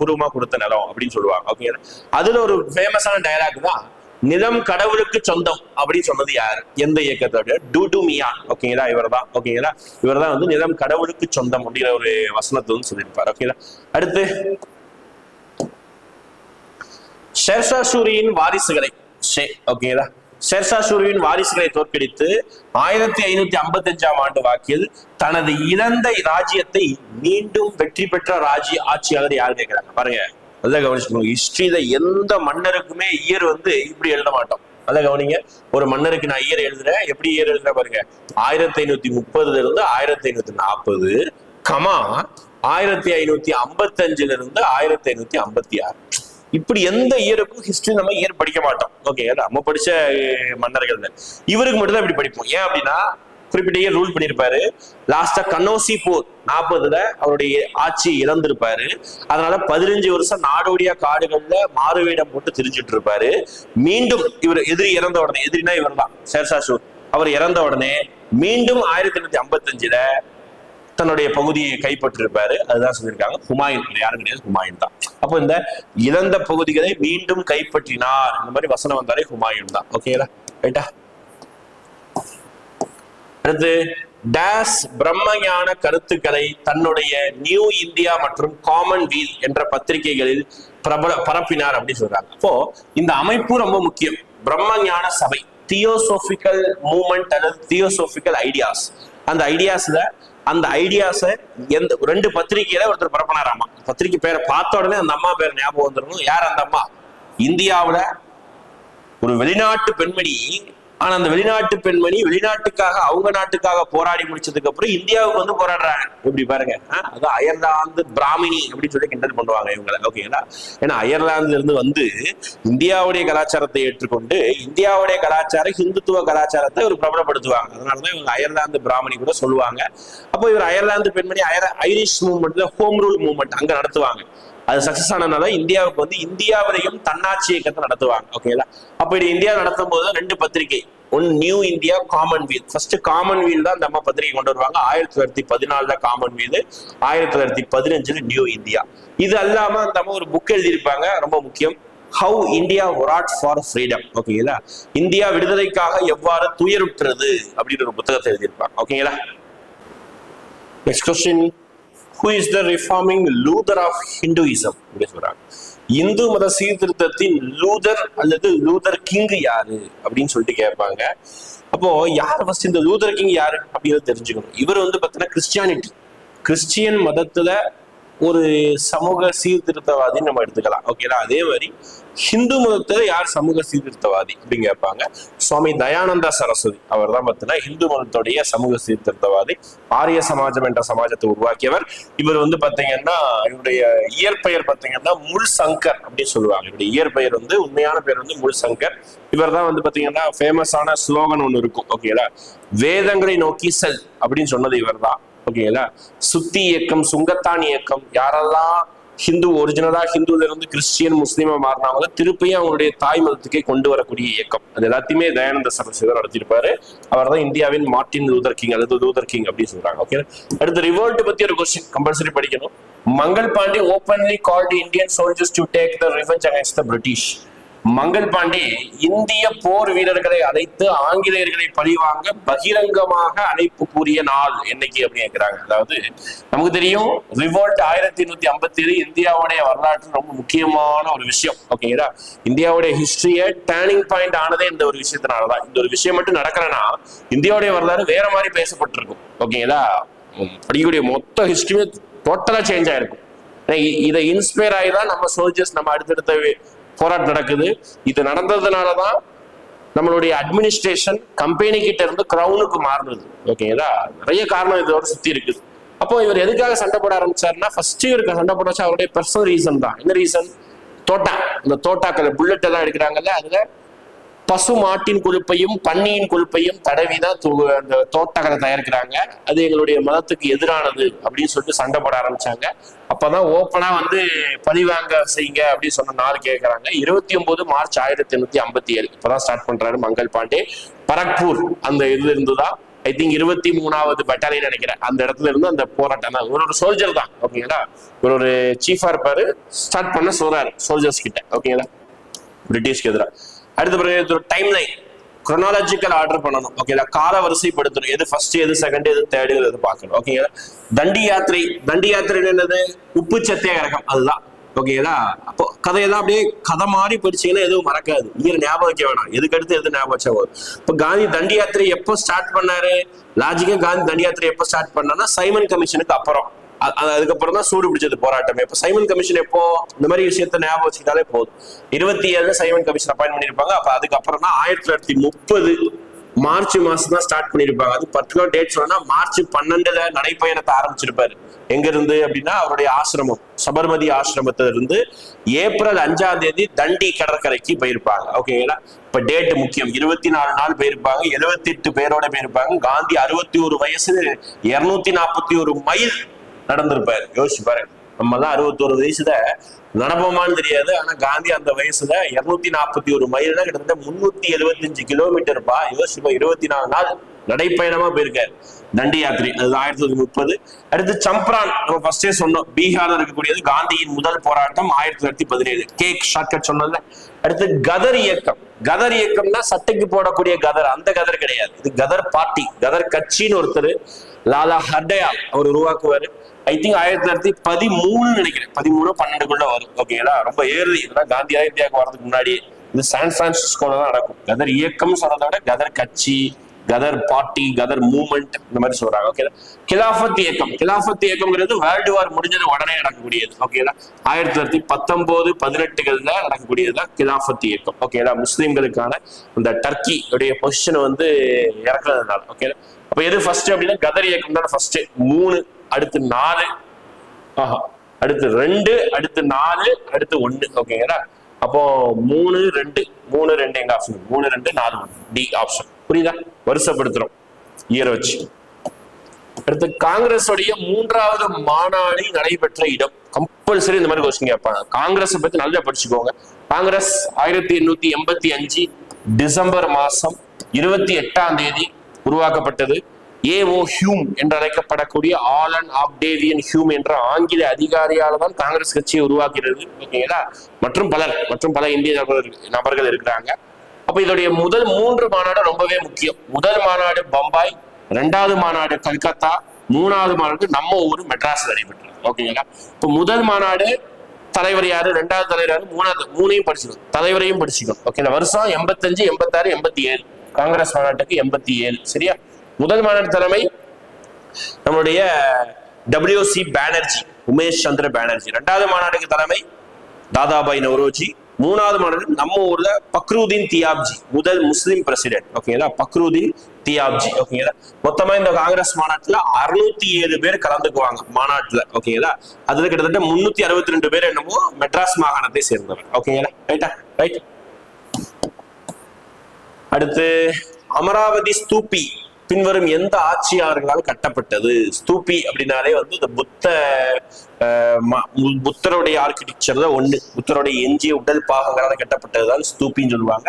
பூர்வமா கொடுத்த நிலம் அப்படின்னு சொல்லுவாங்க. ஓகேங்களா? அதுல ஒரு ஃபேமஸான டயலாக் தான், நிலம் கடவுளுக்கு சொந்தம் அப்படின்னு சொன்னது யாரு, எந்த இயக்கத்தோட? டூடு மியா. ஓகேங்களா? இவர் தான். ஓகேங்களா? இவர் தான் வந்து நிலம் கடவுளுக்கு சொந்தம் அப்படிங்கிற ஒரு வசனத்தை வந்து சொல்லியிருப்பார். ஓகேங்களா? அடுத்து ஷெர்ஷா சூரியின் வாரிசுகளை, ஓகேங்களா, ஷெர்ஷா சூரியின் வாரிசுகளை தோற்கடித்து 1555ஆம் ஆண்டு வாக்கில் தனது இழந்த ராஜ்யத்தை மீண்டும் வெற்றி பெற்ற ஆட்சியாளர் யாரு கேட்கிறாங்க. பாருங்க, நல்லா கவனிச்சுக்கணும். ஹிஸ்டரியில எந்த மன்னருக்குமே இயர் வந்து இப்படி எழுத மாட்டோம். நல்லா கவனிங்க. ஒரு மன்னருக்கு நான் இயர் எழுதுறேன், எப்படி இயர் எழுதுறேன் பாருங்க, 1530 இருந்து 1540, கமா 1555 இருந்து 1556. இப்படி எந்த இயருக்கும் ஹிஸ்டரி நம்ம இயர் படிக்க மாட்டோம். ஓகே, நம்ம படிச்ச மன்னர்கள் இவருக்கு மட்டும் தான் இப்படி படிப்போம். ஏன் அப்படின்னா குறிப்பிட்ட இயர் ரூல் பண்ணியிருப்பாரு. லாஸ்டா கன்னௌசி போர் 40ல அவருடைய ஆட்சி இழந்திருப்பாரு. அதனால 15 வருஷம் நாடோடியா காடுகள்ல மாறுவேடம் போட்டு திரிஞ்சிட்டு இருப்பாரு. மீண்டும் இவர் எதிரி இறந்த உடனே, எதிரினா இவர் தான் ஷெர்ஷா சூர், அவர் இறந்த உடனே மீண்டும் 1855ல தன்னுடைய பகுதியை கைப்பற்றிருப்பாரு. அதுதான் சொல்லியிருக்காங்க. ஹுமாயூன், யாரும் கிடையாது, ஹுமாயூன் தான். அப்போ இந்த இழந்த பகுதிகளை மீண்டும் கைப்பற்றினார், இந்த மாதிரி வசனம் வந்தாலே ஹுமாயூன் தான். ஓகேங்களா? ரைட்டா? அடுத்து டேஸ் பிரம்மஞான கருத்துக்களை தன்னுடைய நியூ இந்தியா மற்றும் காமன்வெல்த் என்ற பத்திரிகைகளில் பரப்பினார் அப்படின்னு சொல்றாங்க. அப்போ இந்த அமைப்பு ரொம்ப முக்கியம். பிரம்மஞான சபை, தியோசோபிக்கல் மூவ்மெண்ட் அல்லது தியோசோபிக்கல் ஐடியாஸ். அந்த ஐடியாஸை எந்த 2 பத்திரிகையில ஒருத்தர் பரப்பினாராமா. பத்திரிகை பேரை பார்த்த உடனே அந்த அம்மா பேர் ஞாபகம் வந்துடணும். யார் அந்த அம்மா? இந்தியாவுல ஒரு வெளிநாட்டு பெண்மணி ஆனா அந்த வெளிநாட்டு பெண்மணி வெளிநாட்டுக்காக அவங்க நாட்டுக்காக போராடி முடிச்சதுக்கு அப்புறம் இந்தியாவுக்கு வந்து போராடுறாங்க. இப்படி பாருங்க, அது அயர்லாந்து பிராமினி அப்படின்னு சொல்லி கிண்டல் பண்ணுவாங்க இவங்களை. ஓகேங்களா? ஏன்னா அயர்லாந்துல இருந்து வந்து இந்தியாவுடைய கலாச்சாரத்தை ஏற்றுக்கொண்டு இந்தியாவுடைய கலாச்சார ஹிந்துத்துவ கலாச்சாரத்தை ஒரு பிரபலப்படுத்துவாங்க. அதனாலதான் இவங்க அயர்லாந்து பிராமணி கூட சொல்லுவாங்க. அப்போ இவர் அயர்லாந்து பெண்மணி ஐரிஷ் மூவ்மெண்ட்ல ஹோம் ரூல் மூவ்மெண்ட் அங்க நடத்துவாங்க. அது சக்சஸ் ஆனதுனால இந்தியாவுக்கு வந்து இந்தியாவிலையும் தன்னாட்சி இயக்கத்தை நடத்துவாங்க. ஓகேங்களா? அப்ப இது இந்தியா நடத்தும் போது 2 பத்திரிகை, ஒன்னு new India, Commonwealth. First Commonwealth தான் நம்ம பத்திரிகை கொண்டு வருவாங்க. 1914 காமன்வெல்த், 1915 நியூ இந்தியா. இது அல்லாம நம்ம ஒரு புக் எழுதியிருப்பாங்க, ரொம்ப முக்கியம், how India what for freedom. ஓகேங்களா? இந்தியா விடுதலைக்காக எவ்வாறு துயருற்றது அப்படின்னு ஒரு புத்தகத்தை எழுதியிருப்பாங்க. ஓகேங்களா? Next question, who is the reforming Luther of Hinduism? Hindu மத சீர்திருத்தத்தின் லூதர் அல்லது லூதர் கிங் யாரு அப்படின்னு சொல்லிட்டு கேட்பாங்க. அப்போ யார் ஃபர்ஸ்ட் இந்த லூதர் கிங் யாரு அப்படின்னு தெரிஞ்சுக்கணும். இவர் வந்து பாத்தீங்கன்னா கிறிஸ்டியன் மதத்துல ஒரு சமூக சீர்திருத்தவாதின்னு நம்ம எடுத்துக்கலாம். ஓகேங்களா? அதே மாதிரி ஹிந்து மதத்துல யார் சமூக சீர்திருத்தவாதி அப்படின்னு கேட்பாங்க. சுவாமி தயானந்தா சரஸ்வதி அவர் தான் பார்த்தீங்கன்னா ஹிந்து மதத்துடைய சமூக சீர்திருத்தவாதி. ஆரிய சமாஜம் என்ற சமாஜத்தை உருவாக்கியவர். இவர் வந்து பாத்தீங்கன்னா இவருடைய இயற்பெயர் பாத்தீங்கன்னா முள் சங்கர் அப்படின்னு சொல்லுவாங்க. இவருடைய இயற்பெயர் வந்து உண்மையான பேர் வந்து முள் சங்கர். இவர் தான் வந்து பாத்தீங்கன்னா ஃபேமஸான ஸ்லோகன் ஒண்ணு இருக்கும். ஓகேங்களா? வேதங்களை நோக்கி செல் அப்படின்னு சொன்னது இவர் தான். ஓகேங்களா? சுத்தி இயக்கம், சுங்கத்தான் இயக்கம், யாரெல்லாம் ஹிந்து ஒரிஜினலா ஹிந்துல இருந்து கிறிஸ்டியன் முஸ்லீமா மாறினாங்களோ திருப்பியும் அவங்களுடைய தாய் மதத்துக்கே கொண்டு வரக்கூடிய இயக்கம், அது எல்லாத்தையுமே தயானந்த சரஸ்வதி நடத்திருப்பாரு. அவர் தான் இந்தியாவின் மார்ட்டின் லூதர் கிங் அல்லது லூதர் கிங் அப்படின்னு சொல்றாங்க. ஓகே, அடுத்து ரிவோல்ட் பத்தி ஒரு கொஸ்டின் கம்பல்சரி படிக்கணும். Mangal Pandey openly called Indian soldiers to take the revenge against the British. Mangal Pandey இந்திய போர் வீரர்களை அழைத்து ஆங்கிலேயர்களை பழிவாங்க பகிரங்கமாக அழைப்பு கூறிய நாள் என்னைக்கு அப்படின்னு கேட்கிறாங்க. அதாவது நமக்கு தெரியும் ரிவோல்ட் 1857 இந்தியாவுடைய வரலாற்று ரொம்ப முக்கியமான ஒரு விஷயம். ஓகேங்களா? இந்தியாவுடைய ஹிஸ்டரிய டேர்னிங் பாயிண்ட் ஆனதே இந்த ஒரு விஷயத்தினாலதான். இந்த ஒரு விஷயம் மட்டும் நடக்கிறேன்னா இந்தியாவுடைய வரலாறு வேற மாதிரி பேசப்பட்டிருக்கும். ஓகேங்களா? படிக்கக்கூடிய மொத்த ஹிஸ்டரியுமே டோட்டலா சேஞ்ச் ஆயிருக்கும். இதை இன்ஸ்பயர் ஆகிதான் நம்ம சோல்ஜர்ஸ் நம்ம அடுத்தடுத்த போராட்டம் நடக்குது. இது நடந்ததுனாலதான் நம்மளுடைய அட்மினிஸ்ட்ரேஷன் கம்பெனி கிட்ட இருந்து கிரவுனுக்கு மாறினது. ஓகேங்களா? நிறைய காரணம் இதோட சுத்தி இருக்குது. அப்போ இவர் எதுக்காக சண்டை போட ஆரம்பிச்சாருன்னா, ஃபர்ஸ்ட் இவருக்கு சண்டை போட வச்சா அவருடைய பர்சனல் ரீசன் தான். என்ன ரீசன்? தோட்டா, இந்த தோட்டாக்கள் புல்லட் எல்லாம் எடுக்கிறாங்கல்ல, அதுல பசு மாட்டின் கொழுப்பையும் பன்னியின் கொழுப்பையும் தடவிதான் அந்த தோட்டங்களை தயாரிக்கிறாங்க. அது எங்களுடைய மதத்துக்கு எதிரானது அப்படின்னு சொல்லிட்டு சண்டை போட ஆரம்பிச்சாங்க. அப்பதான் ஓப்பனா வந்து பழிவாங்க செய்யுங்க அப்படின்னு சொன்ன நாள் கேட்கறாங்க. 29 மார்ச் 1857 இப்பதான் ஸ்டார்ட் பண்றாரு மங்கள் பாண்டே. பரக்பூர் அந்த இதுல இருந்துதான் ஐ திங்க் 23வது பட்டாலியன் நினைக்கிறேன், அந்த இடத்துல இருந்து அந்த போராட்டம் தான். ஒரு சோல்ஜர் தான். ஓகேங்களா? ஒரு சீஃபா இருப்பாரு, ஸ்டார்ட் பண்ண சொல்றாரு சோல்ஜர்ஸ் கிட்ட. ஓகேங்களா? பிரிட்டிஷ்க்கு எதிராக. அடுத்த பிறகு டைம் லைன் குரோனாலஜிக்கல் ஆர்டர் பண்ணணும். ஓகேங்களா? கால வரிசைப்படுத்தணும். எது ஃபர்ஸ்ட், எது செகண்ட், எது தேர்டு, எது பார்க்கணும். ஓகேங்களா? தண்டி யாத்திரை. தண்டி யாத்திரை என்னது? உப்பு சத்தியாகிரகம், அதுதான். ஓகேங்களா? அப்போ கதையெல்லாம் அப்படியே கதை மாதிரி படிச்சீங்கன்னா எதுவும் மறக்காது. இயர் ஞாபகம் வைக்க வேணாம், எதுக்கு அடுத்து எது ஞாபகம் வச்சா போதும். இப்போ காந்தி தண்டி யாத்திரை எப்போ ஸ்டார்ட் பண்ணாரு? லாஜிக்கா காந்தி தண்டி யாத்திரை எப்போ ஸ்டார்ட் பண்ணாருன்னா சைமன் கமிஷனுக்கு அப்புறம். அதுக்கப்புறம் தான் சூடு பிடிச்சது போராட்டமே. இப்போ சைமன் கமிஷன் எப்போ? இந்த மாதிரி விஷயத்த ஞாபகம் வச்சுக்கிட்டாலே போதும். 27 சைமன் கமிஷன் அப்பாயின்ட் பண்ணிருப்பாங்க. அப்ப அதுக்கப்புறம் தான் 1930 மார்ச் மாசம் தான் ஸ்டார்ட் பண்ணிருப்பாங்க. அது பர்டிகுலர் டேட் சொன்னா மார்ச் 12 நடைப்பயணத்தை ஆரம்பிச்சிருப்பாரு. எங்க இருந்து அப்படின்னா அவருடைய ஆசிரமம் சபர்மதி ஆசிரமத்துல இருந்து ஏப்ரல் 5ஆம் தேதி தண்டி கடற்கரைக்கு போயிருப்பாங்க. ஓகேங்களா? இப்ப டேட் முக்கியம். 24 நாள் போயிருப்பாங்க. 78 பேரோட போயிருப்பாங்க. காந்தி 61 வயசு 241 மைல் நடந்திருப்பாரு. யோசிச்சு பாருங்க, நம்ம எல்லாம் 61 வயசுல நடப்போமான்னு தெரியாது. ஆனா காந்தி அந்த வயசுல 241 மைல்னா கிட்டத்தட்ட 375 கிலோமீட்டர்ப்பா. யோசிச்சு 24 நாள் நடைப்பயணமா போயிருக்காரு தண்டி யாத்திரை. அது 1930. அடுத்து சம்பரான், நம்ம ஃபர்ஸ்டே சொன்னோம், பீகார்ல இருக்கக்கூடியது. காந்தியின் முதல் போராட்டம் 1917. கேக் ஷார்ட்கட் சொன்னோம்ல. அடுத்து கதர் இயக்கம். கதர் இயக்கம்னா சட்டைக்கு போடக்கூடிய கதர், அந்த கதர் கிடையாது. இது கதர் பார்ட்டி, கதர் கட்சின்னு ஒருத்தர் லாலா ஹர்தயால் அவர் உருவாக்குவாரு. ஐ திங்க் 1913 நினைக்கிறேன், 13-12 வரும். ஓகேங்களா? ரொம்ப ஏர்லி. காந்தியா இந்தியாவுக்கு வர்றதுக்கு முன்னாடி இது சான் பிரான்சிஸ்கோல தான் நடக்கும். கதர் இயக்கம் சொல்றதை விட கதர் கட்சி, கதர் பார்ட்டி, கதர் மூவ்மெண்ட், இந்த மாதிரி சொல்றாங்க. ஓகே, கிலாஃபத் இயக்கம். கிலாஃபத் இயக்கம்ங்கிறது வேர்ல்டு வார் முடிஞ்சது உடனே நடக்கக்கூடியது. ஓகேடா, 1919-18 நடக்கக்கூடியதுதான் கிலாஃபத் இயக்கம். ஓகேடா, முஸ்லிம்களுக்கான இந்த டர்க்கி உடைய பொசிஷன் வந்து இறக்குறதுனால. ஓகே, அப்ப எது ஃபர்ஸ்ட் அப்படின்னா கதர் இயக்கம் தான் ஃபர்ஸ்ட். 3, அடுத்து 4, அடுத்து 2, அடுத்து 4, அடுத்து 1. ஓகேங்களா, அப்போ 3, 2 எங்க ஆப்ஷன்? 3, 2, 4, 1 D option. புரியுதா? வருஷப்படுத்துறோம் இயரை வச்சு. அடுத்து காங்கிரஸ் உடைய 3வது மாநாடு நடைபெற்ற இடம். கம்பல்சரி இந்த மாதிரி கொஸ்டின் கேட்பாங்க. காங்கிரஸ் பத்தி நல்லா படிச்சுக்கோங்க. காங்கிரஸ் 1885 டிசம்பர் மாசம் 28ஆம் தேதி உருவாக்கப்பட்டது. ஏஓ ஹியூம் என்று அழைக்கப்படக்கூடிய ஆலன் ஆக்டேவியன் ஹியூம் என்ற ஆங்கில அதிகாரியால தான் காங்கிரஸ் கட்சியை உருவாக்கிறது. ஓகேங்களா, மற்றும் பல இந்திய நபர்கள் இருக்கிறாங்க. அப்ப இதோடைய முதல் 3 மாநாடு ரொம்பவே முக்கியம். முதல் மாநாடு பம்பாய், 2வது மாநாடு கல்கத்தா, 3வது மாநாடு நம்ம ஊர் மெட்ராஸ் நடைபெற்றது. ஓகேங்களா, இப்ப முதல் மாநாடு தலைவர் யாரு, 2வது தலைவர் யாரு, 3ஐயும் படிச்சுக்கணும், தலைவரையும் படிச்சுக்கணும். ஓகேங்களா, வருஷம் 85, 86, 87 காங்கிரஸ் மாநாட்டுக்கு 87. சரியா? முதல் மாநாடு தலைமை நம்மளுடைய WC பானர்ஜி, உமேஷ் சந்திர பானர்ஜி. 2வது மாநாட்டுக்கு தலைமை தாதாபாய் நவ்ரோஜி. 3வது மாநாடு நம்ம ஊர்ல பக்ருதீன் தியாப்ஜி, முதல் முஸ்லிம் பிரசிடென்ட். ஓகேங்களா, பக்ருதீன் தியாப்ஜி. ஓகேங்களா, மொத்தமா இந்த காங்கிரஸ் மாநாட்டுல 607 பேர் கலந்துக்குவாங்க மாநாட்டுல. ஓகேங்களா, அதுல கிட்டத்தட்ட 362 பேர் என்னமோ மெட்ராஸ் மாகாணத்தை சேர்ந்தவர். ஓகேங்களா, ரைட்டா? ரைட். அடுத்து அமராவதி ஸ்தூபி பின்வரும் எந்த ஆட்சியாளர்களால் கட்டப்பட்டது? ஸ்தூபி அப்படின்னாலே வந்து இந்த புத்தருடைய ஆர்கிடெக்சர்ல ஒண்ணு, புத்தருடைய எஞ்சிய உடல் பாகங்களால் கட்டப்பட்டதுதான் ஸ்தூபின்னு சொல்லுவாங்க.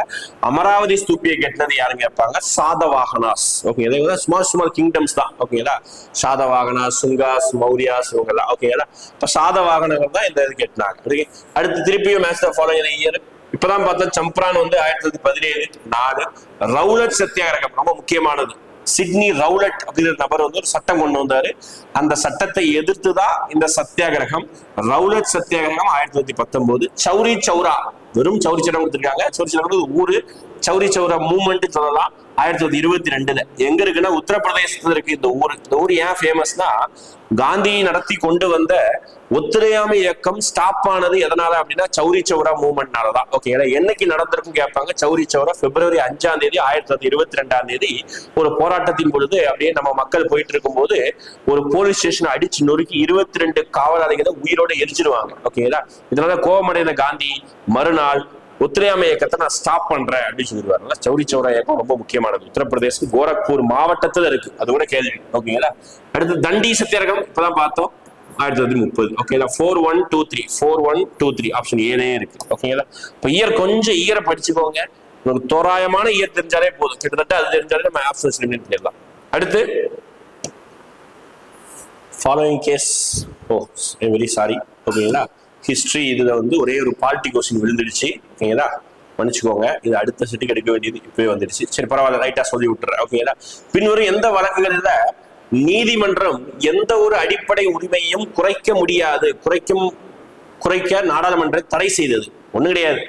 அமராவதி ஸ்தூபியை கட்டினது யாருன்னு கேட்பாங்க? சாதவாகனாஸ். ஓகே, ஸ்மால் கிங்டம்ஸ் தான். ஓகேங்களா, சாதவாகனாஸ், சுங்காஸ், மௌரியாஸ் இவங்கெல்லாம். ஓகேங்களா, இப்ப சாதவாகனர்கள் தான் இந்த இது கட்டினாங்க. அடுத்து திருப்பியும் மேட்ச் த ஃபாலோயிங் இயர். இப்பதான் பார்த்தா சம்பரான் வந்து 1917 4. ரவுலட் சத்தியாகிரகம் ரொம்ப முக்கியமானது. சிட்னி ரவுலட் அப்படிங்கிற நபர் வந்து ஒரு சட்டம் கொண்டு வந்தாரு. அந்த சட்டத்தை எதிர்த்துதான் இந்த சத்தியாகிரகம், ரவுலட் சத்தியாகிரகம் 1919. சௌரி சௌரா, வெறும் சௌரி சௌரா கொடுத்திருக்காங்க. சௌரி சௌரா ஊரு, சௌரி சௌரா மூவ்மெண்ட் சொல்லலாம். 1922 எங்க இருக்குன்னா உத்தரப்பிரதேசத்துல இருக்கு இந்த ஊர். இந்த ஊர் ஏன் ஃபேமஸ்னா, காந்தி நடத்தி கொண்டு வந்த ஒத்துழையாமை இயக்கம் ஸ்டாப் ஆனது எதனால அப்படின்னா சௌரி சௌரா மூவ்மெண்ட்னாலதான். ஓகே, என்னைக்கு நடந்திருக்கும் கேட்பாங்க. சௌரி சௌரா பிப்ரவரி 5ஆம் தேதி 1922ஆம் தேதி ஒரு போராட்டத்தின் பொழுது அப்படியே நம்ம மக்கள் போயிட்டு இருக்கும் போது ஒரு போலீஸ் ஸ்டேஷன் அடிச்சு நொறுக்கி 22 காவலாளிகளை உயிரோட எரிச்சிருவாங்க. ஓகேங்களா, இதனால கோபமடைந்த காந்தி மறுநாள் ஒத்துழையாமை இயக்கத்தை நான் ஸ்டாப் பண்றேன் அப்படின்னு சொல்லிடுவாங்க. சௌரி சௌரா இயக்கம் ரொம்ப முக்கியமானது. உத்தரப்பிரதேசம் கோரக்பூர் மாவட்டத்துல இருக்கு, அது கூட கேள்வி. ஓகேங்களா, அடுத்து தண்டி சத்தியாகிரகம் இப்பதான் பார்த்தோம் 1930. ஓகேங்களா, 4123 4123 ஆப்ஷன் ஏனே இருக்கு. ஓகேங்களா, இப்ப இயர் கொஞ்சம் இயரை படிச்சுக்கோங்க. உங்களுக்கு தோராயமான இயர் தெரிஞ்சாலே போதும். கிட்டத்தட்ட அது தெரிஞ்சாலே நம்ம ஆப்ஷன்ஸ் எலிமினேட் பண்ணிடலாம். அடுத்து ஃபாலோயிங் கேஸ். Very sorry. ஓகேங்களா, ஹிஸ்டரி இதுல வந்து ஒரே ஒரு பார்ட்டி கொஸ்டின் விழுந்துடுச்சு. ஓகேங்களா, மன்னிச்சுக்கோங்க. இது அடுத்த செட்டுக்கு எடுக்க வேண்டியது இப்பவே வந்துடுச்சு. சரி, பரவாயில்ல, ரைட்டா சொல்லி விட்டுறேன். ஓகேங்களா, பின்வரும் எந்த வழக்குகள்ல நீதிமன்றம் எந்த ஒரு அடிப்படை உரிமையும் குறைக்க நாடாளுமன்றம் தடை செய்தது? ஒண்ணு கிடையாது.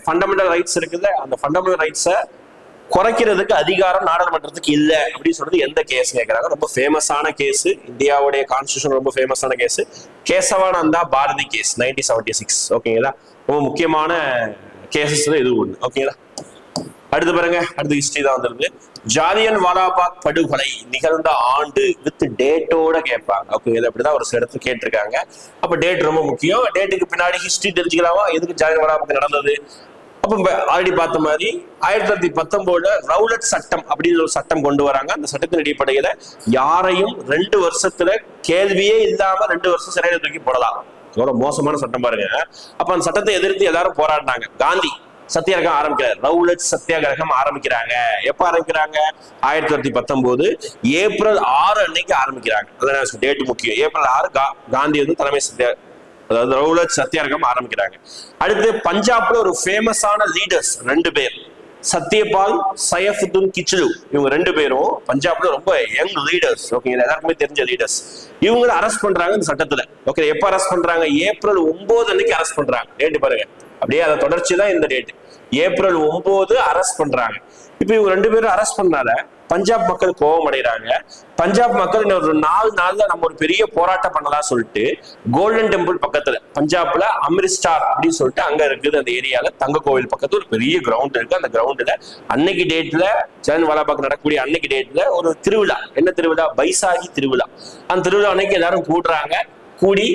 ஃபண்டமெண்டல் ரைட்ஸ் இருக்குல்ல, அந்த ஃபண்டமெண்டல் ரைட்ஸை குறைக்கிறதுக்கு அதிகாரம் நாடாளுமன்றத்துக்கு இல்ல அப்படின்னு சொல்றது எந்த கேஸ் கேட்கறாங்க? ரொம்ப ஃபேமஸான கேஸ், இந்தியாவுடைய கான்ஸ்டிடியூஷன் ரொம்ப ஃபேமஸான கேஸ், கேசவானந்தா பாரதி கேஸ் 1976. ஓகேங்களா, ரொம்ப முக்கியமான கேசஸ்ல இது ஒண்ணு. ஓகேங்களா, அடுத்து பாருங்க, அடுத்து ஹிஸ்டரி தான் வந்துருது. ஜாலியன் வாலாபாக் படுகொலை நிகழ்ந்த ஆண்டு வித் டேட்டோட கேட்பாங்க. ஓகேங்களா, அப்படிதான் ஒரு சில இடத்துல கேட்டிருக்காங்க. அப்ப டேட் ரொம்ப முக்கியம். டேட்டுக்கு பின்னாடி ஹிஸ்டரி தெரிஞ்சுக்கலாமா, எதுக்கு ஜாலியன் வாலாபாக் நடந்தது? அப்ப ஆல்ரெடி பார்த்த மாதிரி 1919 ரவுலட் சட்டம் அப்படின்னு ஒரு சட்டம் கொண்டு வராங்க. அந்த சட்டத்தின் அடிப்படையில யாரையும் 2 வருஷத்துல கேள்வியே இல்லாம 2 வருஷம் சிறையில தூக்கி போடலாம். எவ்வளவு மோசமான சட்டம் பாருங்க. அப்ப அந்த சட்டத்தை எதிர்த்து எல்லாரும் போராடினாங்க. காந்தி சத்தியாகிரகம் ஆரம்பிக்கிறார். ரவுலட் சத்தியாகிரகம் ஆரம்பிக்கிறாங்க. எப்ப ஆரம்பிக்கிறாங்க? 1919 ஏப்ரல் 6 அன்னைக்கு ஆரம்பிக்கிறாங்க. அதான் டேட் முக்கியம். ஏப்ரல் 6 காந்தி வந்து தலைமை அதாவது ரவுலட் சத்தியாகிரகம் ஆரம்பிக்கிறாங்க. அடுத்து பஞ்சாப்ல ஒரு ஃபேமஸான லீடர்ஸ் 2 பேர், சத்யபால், சைஃபுதீன் கிச்லு. இவங்க 2 பேரும் பஞ்சாப்ல ரொம்ப யங் லீடர்ஸ். ஓகே, எல்லாருக்குமே தெரிஞ்ச லீடர்ஸ். இவங்களை அரெஸ்ட் பண்றாங்க இந்த சட்டத்துல. ஓகே, எப்ப அரெஸ்ட் பண்றாங்க? ஏப்ரல் 9 அன்னைக்கு அரெஸ்ட் பண்றாங்க. டேட் பாருங்க, அப்படியே அதை தொடர்ச்சி தான் இந்த டேட். ஏப்ரல் 9 அரெஸ்ட் பண்றாங்க. இப்ப இவங்க 2 பேரும் அரெஸ்ட் பண்ணால பஞ்சாப் மக்கள் கோபம் அடைகிறாங்க. பஞ்சாப் மக்கள் இன்னொரு 4 நாள்ல நம்ம ஒரு பெரிய போராட்டம் பண்ணலாம் சொல்லிட்டு கோல்டன் டெம்பிள் பக்கத்துல பஞ்சாப்ல அமிர்த்சர் அப்படின்னு சொல்லிட்டு அங்க இருக்குது அந்த ஏரியால தங்க கோவில் பக்கத்துல ஒரு பெரிய கிரவுண்ட் இருக்கு. அந்த கிரவுண்டுல அன்னைக்கு டேட்ல ஜாலியன் வாலாபாக் நடக்கக்கூடிய அன்னைக்கு டேட்ல ஒரு திருவிழா. என்ன திருவிழா? பைசாகி திருவிழா. அந்த திருவிழா அன்னைக்கு எல்லாரும் கூடுறாங்க. கூடி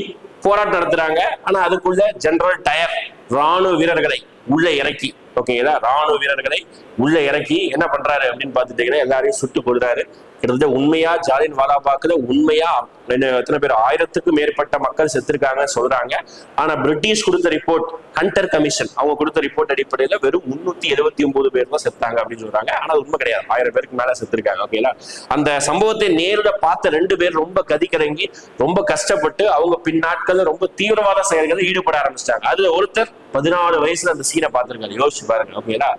போராட்டம் நடத்துறாங்க. ஆனா அதுக்குள்ள ஜெனரல் டயர் ராணுவ வீரர்களை உள்ள இறக்கி, ஓகேங்களா, ராணுவ வீரர்களை உள்ள இறக்கி என்ன பண்றாரு அப்படின்னு பாத்துட்டீங்கன்னா எல்லாரையும் சுட்டு கொள்றாரு. கிட்டத்தட்ட உண்மையா ஜாலியன் வாலாபாக்ல உண்மையா எத்தனை பேர் 1000க்கும் மேற்பட்ட மக்கள் செத்துருக்காங்க சொல்றாங்க. ஆனா பிரிட்டிஷ் கொடுத்த ரிப்போர்ட், ஹண்டர் கமிஷன் அவங்க கொடுத்த ரிப்போர்ட் அடிப்படையில வெறும் 379 பேர் தான் செத்தாங்க அப்படின்னு சொல்றாங்க. ஆனா உண்மை கிடையாது, 1000 பேருக்கு மேல செத்துருக்காங்க. ஓகேங்களா, அந்த சம்பவத்தை நேரில் பார்த்த 2 பேர் ரொம்ப கதிக்கிறங்கி ரொம்ப கஷ்டப்பட்டு அவங்க பின்னாட்கள்ல ரொம்ப தீவிரவாத செயல்களில் ஈடுபட ஆரம்பிச்சிட்டாங்க. அதுல ஒருத்தர் 14 வயசுல அந்த சீனை பார்த்திருக்காரு. யோசிச்சு பாருங்க. ஓகேங்களா,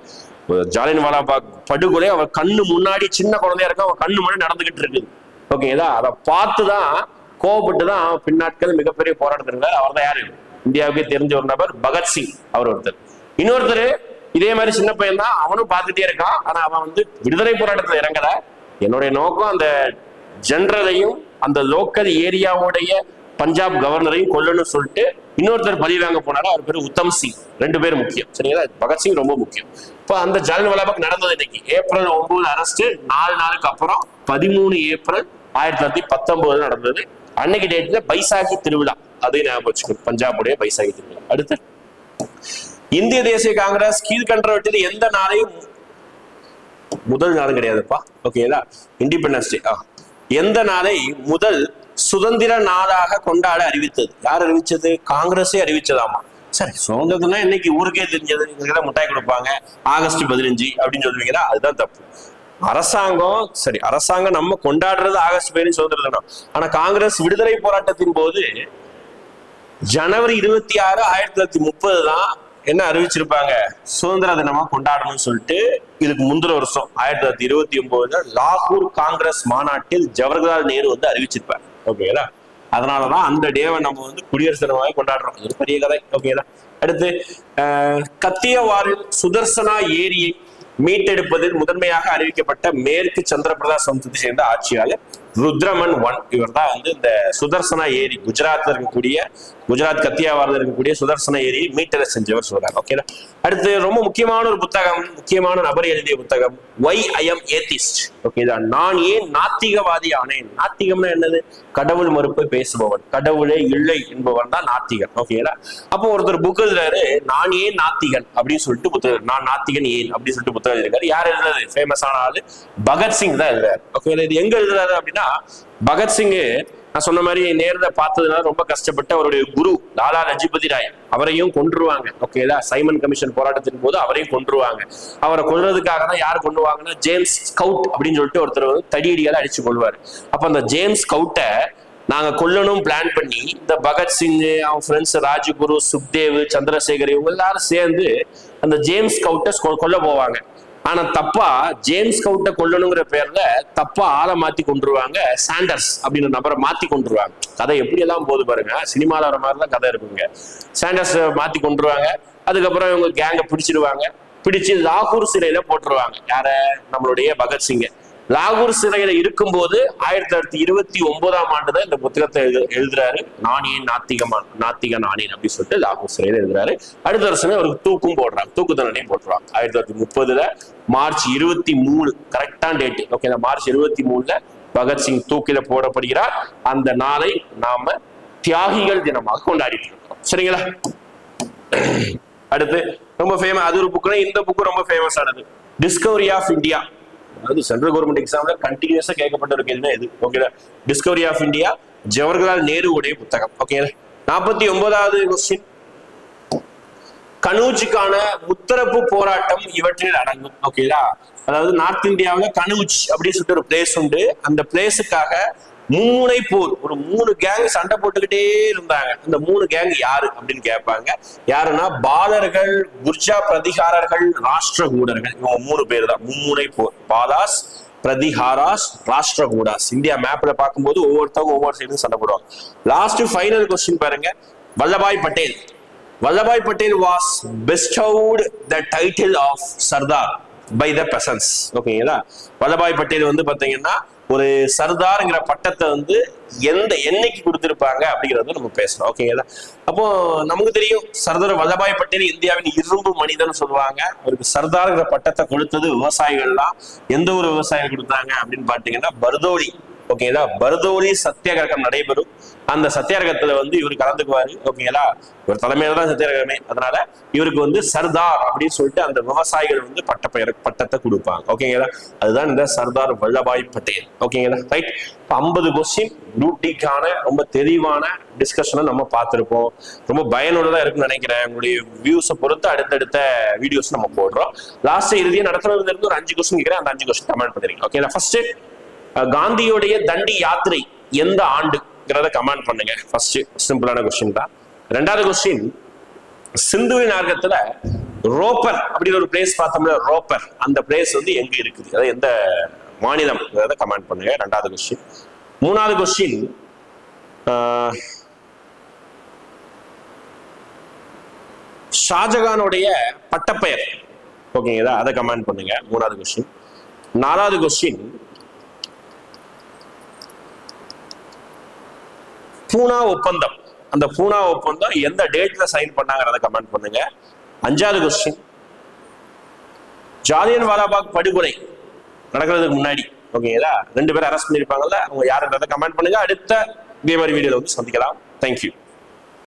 ஜாலியன் வாலாபாக் படுகொலை அவர் கண்ணு முன்னாடி, சின்ன குழந்தையா இருக்க அவன் கண்ணு முன்னாடி நடந்துகிட்டு இருக்குது. ஓகேங்களா, அதை பார்த்துதான் கோவப்பட்டுதான் பின்னாட்கள் மிகப்பெரிய போராட்டம் இருந்தார். அவர் தான் யாரு? இந்தியாவுக்கே தெரிஞ்ச ஒரு நபர் பகத்சிங். அவர் ஒருத்தர். இன்னொருத்தர் இதே மாதிரி சின்ன பையன் தான், அவனும் பார்த்துட்டே இருக்கான். ஆனா அவன் வந்து விடுதலை போராட்டத்துல இறங்கல. என்னுடைய நோக்கம் அந்த ஜெனரலையும் அந்த லோக்கல் ஏரியாவுடைய பஞ்சாப் கவர்னரையும் கொல்லணும்னு சொல்லிட்டு இன்னொருத்தர் பலி வாங்க போனாரு. அவர் பேரு உத்தம் சிங். 2 பேர் முக்கியம். சரிங்களா, பகத்சிங் ரொம்ப முக்கியம். இப்போ அந்த ஜாலியன் வாலாபாக் நடந்தது இன்னைக்கு ஏப்ரல் 9 அரெஸ்ட். 4 நாளுக்கு அப்புறம் 13 ஏப்ரல் 1919 நடந்தது. அன்னைக்கு டேட்ல பைசாகி திருவிழா. அதை ஞாபகம் வச்சுக்கணும், பஞ்சாபுடைய பைசாகி திருவிழா. அடுத்து இந்திய தேசிய காங்கிரஸ் கீழ்கண்டவற்றில் எந்த நாளையும் முதல் நாளும் கிடையாதுப்பா. ஓகேங்களா, இண்டிபெண்டன்ஸ் டே எந்த நாளை முதல் சுதந்திர நாளாக கொண்டாட அறிவித்தது? யார் அறிவிச்சது? காங்கிரஸே அறிவிச்சதாமா. சரி, சுதந்திரம்னா இன்னைக்கு ஊருக்கே தெரிஞ்சது. முட்டாய் கொடுப்பாங்க ஆகஸ்ட் 15 அப்படின்னு சொல்லுவீங்களா? அதுதான் தப்பு. அரசாங்கம் சரி, அரசாங்கம் நம்ம கொண்டாடுறது ஆகஸ்ட் 15 சுதந்திர தினம். ஆனா காங்கிரஸ் விடுதலை போராட்டத்தின் போது ஜனவரி 26, 1930 தான் என்ன அறிவிச்சிருப்பாங்க? சுதந்திர தினமா கொண்டாடணும்னு சொல்லிட்டு. இதுக்கு முந்தின வருஷம் 1929 லாகூர் காங்கிரஸ் மாநாட்டில் ஜவஹர்லால் நேரு வந்து அறிவிச்சிருப்பாங்க. ஓகேங்களா, அதனாலதான் அந்த டேவை நம்ம வந்து குடியரசு தினமாக கொண்டாடுறோம். இது பெரிய கதை. ஓகேங்களா, அடுத்து கத்தியவாரில் சுதர்சனா ஏரியை மீட்டெடுப்பதில் முதன்மையாக அறிவிக்கப்பட்ட மேற்கு சந்திர பிரதேச வம்சத்தை சேர்ந்த ஆட்சியாளர் ருத்ரமன் I. இவர் தான் வந்து இந்த சுதர்சனா ஏரி, குஜராத்ல இருக்கக்கூடிய, குஜராத் கத்தியாவாரில் இருக்கக்கூடிய சுதர்சன ஏரியை மீட்டெட செஞ்சவர் சொல்றாங்க. ஓகேங்களா, அடுத்து ரொம்ப முக்கியமான ஒரு புத்தகம், முக்கியமான நபர் எழுதிய புத்தகம் Why I Am Atheist. ஓகேதா, நான் ஏன் நாத்திகவாதி ஆனேன். நாத்திகம்னா என்னது? கடவுள் மறுப்பை பேசுபவன், கடவுளே இல்லை என்பவன் தான் நாத்திகன். ஓகேங்களா, அப்போ ஒருத்தர் புக் எழுதுறாரு, நான் ஏன் நாத்திகன் அப்படின்னு சொல்லிட்டு புத்தகம், நான் நாத்திகன் ஏன் அப்படின்னு சொல்லிட்டு புத்தகம் எழுதிருக்காரு. யார் எழுதுறது? ஃபேமஸான ஆளு பகத்சிங் தான் எழுதுறாரு. ஓகே, இது எங்க எழுதுறாரு அப்படின்னா பகத்சிங் நான் சொன்ன மாதிரி நேர்ல பார்த்ததுனால ரொம்ப கஷ்டப்பட்டு அவருடைய குரு லாலா லஜபதி ராய் அவரையும் கொன்றுவாங்க. ஓகேங்களா, சைமன் கமிஷன் போராட்டத்தின் போது அவரையும் கொன்றுவாங்க. அவரை கொல்றதுக்காக தான் யார் கொண்டுவாங்கன்னா ஜேம்ஸ் ஸ்கவுட் அப்படின்னு சொல்லிட்டு ஒருத்தர் வந்து தடியடியால அடிச்சு கொள்வாரு. அப்ப அந்த ஜேம்ஸ் ஸ்கவுட்டை நாங்க கொல்லணும் பிளான் பண்ணி இந்த பகத்சிங், அவன் ஃப்ரெண்ட்ஸ் ராஜ்குரு, சுக்தேவ், சந்திரசேகர் இவங்க எல்லாரும் சேர்ந்து அந்த ஜேம்ஸ் ஸ்கவுட்டை கொல்ல போவாங்க. ஆனா தப்பா ஜேம்ஸ் ஸ்கவுட்டை கொல்லணுங்கிற பேர்ல தப்பா ஆளை மாத்தி கொண்டுருவாங்க. சாண்டர்ஸ் அப்படின்னு நபரை மாத்தி கொண்டுருவாங்க. கதை எப்படி எல்லாம் போது பாருங்க, சினிமால வர மாதிரிலாம் கதை இருக்குங்க. சாண்டர்ஸ் மாத்தி கொண்டுருவாங்க. அதுக்கப்புறம் இவங்க கேங்க பிடிச்சிருவாங்க. பிடிச்சு லாகூர் சிறையில போட்டுருவாங்க. யார? நம்மளுடைய பகத்சிங்க. லாகூர் சிறையில இருக்கும்போது 1929 தான் இந்த புத்தகத்தை எழுதுறாரு. நான் ஏன் நாத்திகன் ஆனேன் அப்படின்னு சொல்லிட்டு லாகூர் சிறையில எழுதுறாரு. அடுத்த வருஷமே அவருக்கு தூக்கும் போடுறாங்க, தூக்கு தண்டனையும் போட்டுருவாங்க. 1930 மார்ச் 23 கரெக்டான டேட். ஓகே, மார்ச் 23 பகத்சிங் தூக்கில போடப்படுகிறார். அந்த நாளை நாம தியாகிகள் தினமாக கொண்டாடிட்டு இருக்கோம். சரிங்களா, அடுத்து ரொம்ப ஃபேமஸ், அது ஒரு புக்குனா இந்த புக்கு ரொம்ப ஃபேமஸ் ஆனது, டிஸ்கவரி ஆஃப் இந்தியா. அதாவது சென்ட்ரல் கவர்மெண்ட் எக்ஸாம்ல கண்டினியூஸா கேட்கப்பட்ட ஒரு கேள்வி இது. Okay, discovery of India Jawaharlal நேருவுடைய புத்தகம். ஓகே, 49வது கொஸ்டின், கனூஜுக்கான முத்தரப்பு போராட்டம் இவற்றில் அடங்கும். ஓகேங்களா, அதாவது நார்த் இந்தியாவில் கனூஜ் அப்படின்னு சொல்லிட்டு ஒரு பிளேஸ் உண்டு. அந்த பிளேஸுக்காக மும்முனை போர், ஒரு 3 கேங் சண்டை போட்டுக்கிட்டே இருந்தாங்க. இந்த 3 கேங் யாரு அப்படின்னு கேட்பாங்க. யாருன்னா பாலர்கள், குர்ஜா பிரதிகாரர்கள், ராஷ்டிரகூடர்கள். இவங்க 3 பேர் தான் மும்முனை போர். பாலாஸ், பிரதிஹாராஸ், ராஷ்டிரகூடாஸ். இந்தியா மேப்ல பார்க்கும்போது ஒவ்வொருத்தவங்க ஒவ்வொரு சைடும் சண்டை போடுவாங்க. லாஸ்ட் ஃபைனல் கொஸ்டின் பாருங்க, Vallabhbhai Patel. Vallabhbhai Patel was bestowed the title of Sardar. By the peasants. ஓகேங்களா? வல்லபாய் பட்டேல் வந்து பாத்தீங்கன்னா ஒரு சர்தார்ங்கிற பட்டத்தை வந்து என்னைக்கு கொடுத்திருப்பாங்க அப்படிங்கறத நம்ம பேசணும். ஓகேங்களா? அப்போ நமக்கு தெரியும் சர்தார் வல்லபாய் பட்டேல் இந்தியாவின் இரும்பு மனிதன் சொல்லுவாங்க. அவருக்கு சர்தார்ங்கிற பட்டத்தை கொடுத்தது விவசாயிகள்லாம். எந்த ஒரு விவசாயம் கொடுத்தாங்க அப்படின்னு பாத்தீங்கன்னா பர்தோலி. ஓகேங்களா? பர்தோலி சத்தியாகிரகம் நடைபெறும். அந்த சத்தியாகிரகத்துல வந்து இவர் கலந்துக்குவாரு. ஓகேங்களா? இவர் தலைமையில தான் சத்தியாகிரகமே. அதனால இவருக்கு வந்து சர்தார் அப்படின்னு சொல்லிட்டு அந்த விவசாயிகள் வந்து பட்டத்தை கொடுப்பாங்க. ஓகேங்களா? அதுதான் இந்த சர்தார் வல்லபாய் பட்டேல். ஓகேங்களா? ரைட். 50 கொஸ்டின் குரூப்-டிக்கான ரொம்ப தெளிவான டிஸ்கஷனை நம்ம பார்த்திருப்போம். ரொம்ப பயனுள்ளதா இருக்குன்னு நினைக்கிறேன். உங்களுடைய வியூஸை பொறுத்து அடுத்தடுத்த வீடியோஸ் நம்ம போடுறோம். லாஸ்ட் இறுதியை நடத்துறதுல இருந்து ஒரு 5 கொஸ்டின் கேட்கிறேன். அந்த 5 கொஸ்டின் கமெண்ட் பண்ணிருக்கீங்க. ஓகேங்களா? ஃபர்ஸ்ட் காந்தியோடைய தண்டி யாத்திரை எந்த ஆண்டுங்கிறத கமெண்ட் பண்ணுங்க. ஃபர்ஸ்ட் சிம்பிளான கொஸ்டின் தான். ரெண்டாவது கொஸ்டின், சிந்துவின் நாகரிகத்துல ரோப்பர் அப்படின்னு ஒரு பிளேஸ் பார்த்தோம்ல, ரோப்பர் அந்த பிளேஸ் வந்து எங்க இருக்குது, அதாவது எந்த மாநிலம், கமெண்ட் பண்ணுங்க. ரெண்டாவது கொஸ்டின். மூணாவது கொஸ்டின், ஷாஜகானுடைய பட்டப்பெயர். ஓகேங்களா? அதை கமெண்ட் பண்ணுங்க. மூணாவது கொஸ்டின். நாலாவது கொஸ்டின், பூனா ஒப்பந்தம், அந்த பூனா ஒப்பந்தம் எந்த டேட்ல சைன் பண்ணாங்கிறத கமெண்ட் பண்ணுங்க. அஞ்சாவது கொஸ்டின், ஜாலியன் வாலாபாக் படுகொலை நடக்கிறதுக்கு முன்னாடி ஓகேங்களா 2 பேரும் அரெஸ்ட் பண்ணிருப்பாங்கல்ல, அவங்க யாருன்றதை கமெண்ட் பண்ணுங்க. அடுத்த இதே மாதிரி வீடியோல வந்து சந்திக்கலாம். தேங்க்யூ.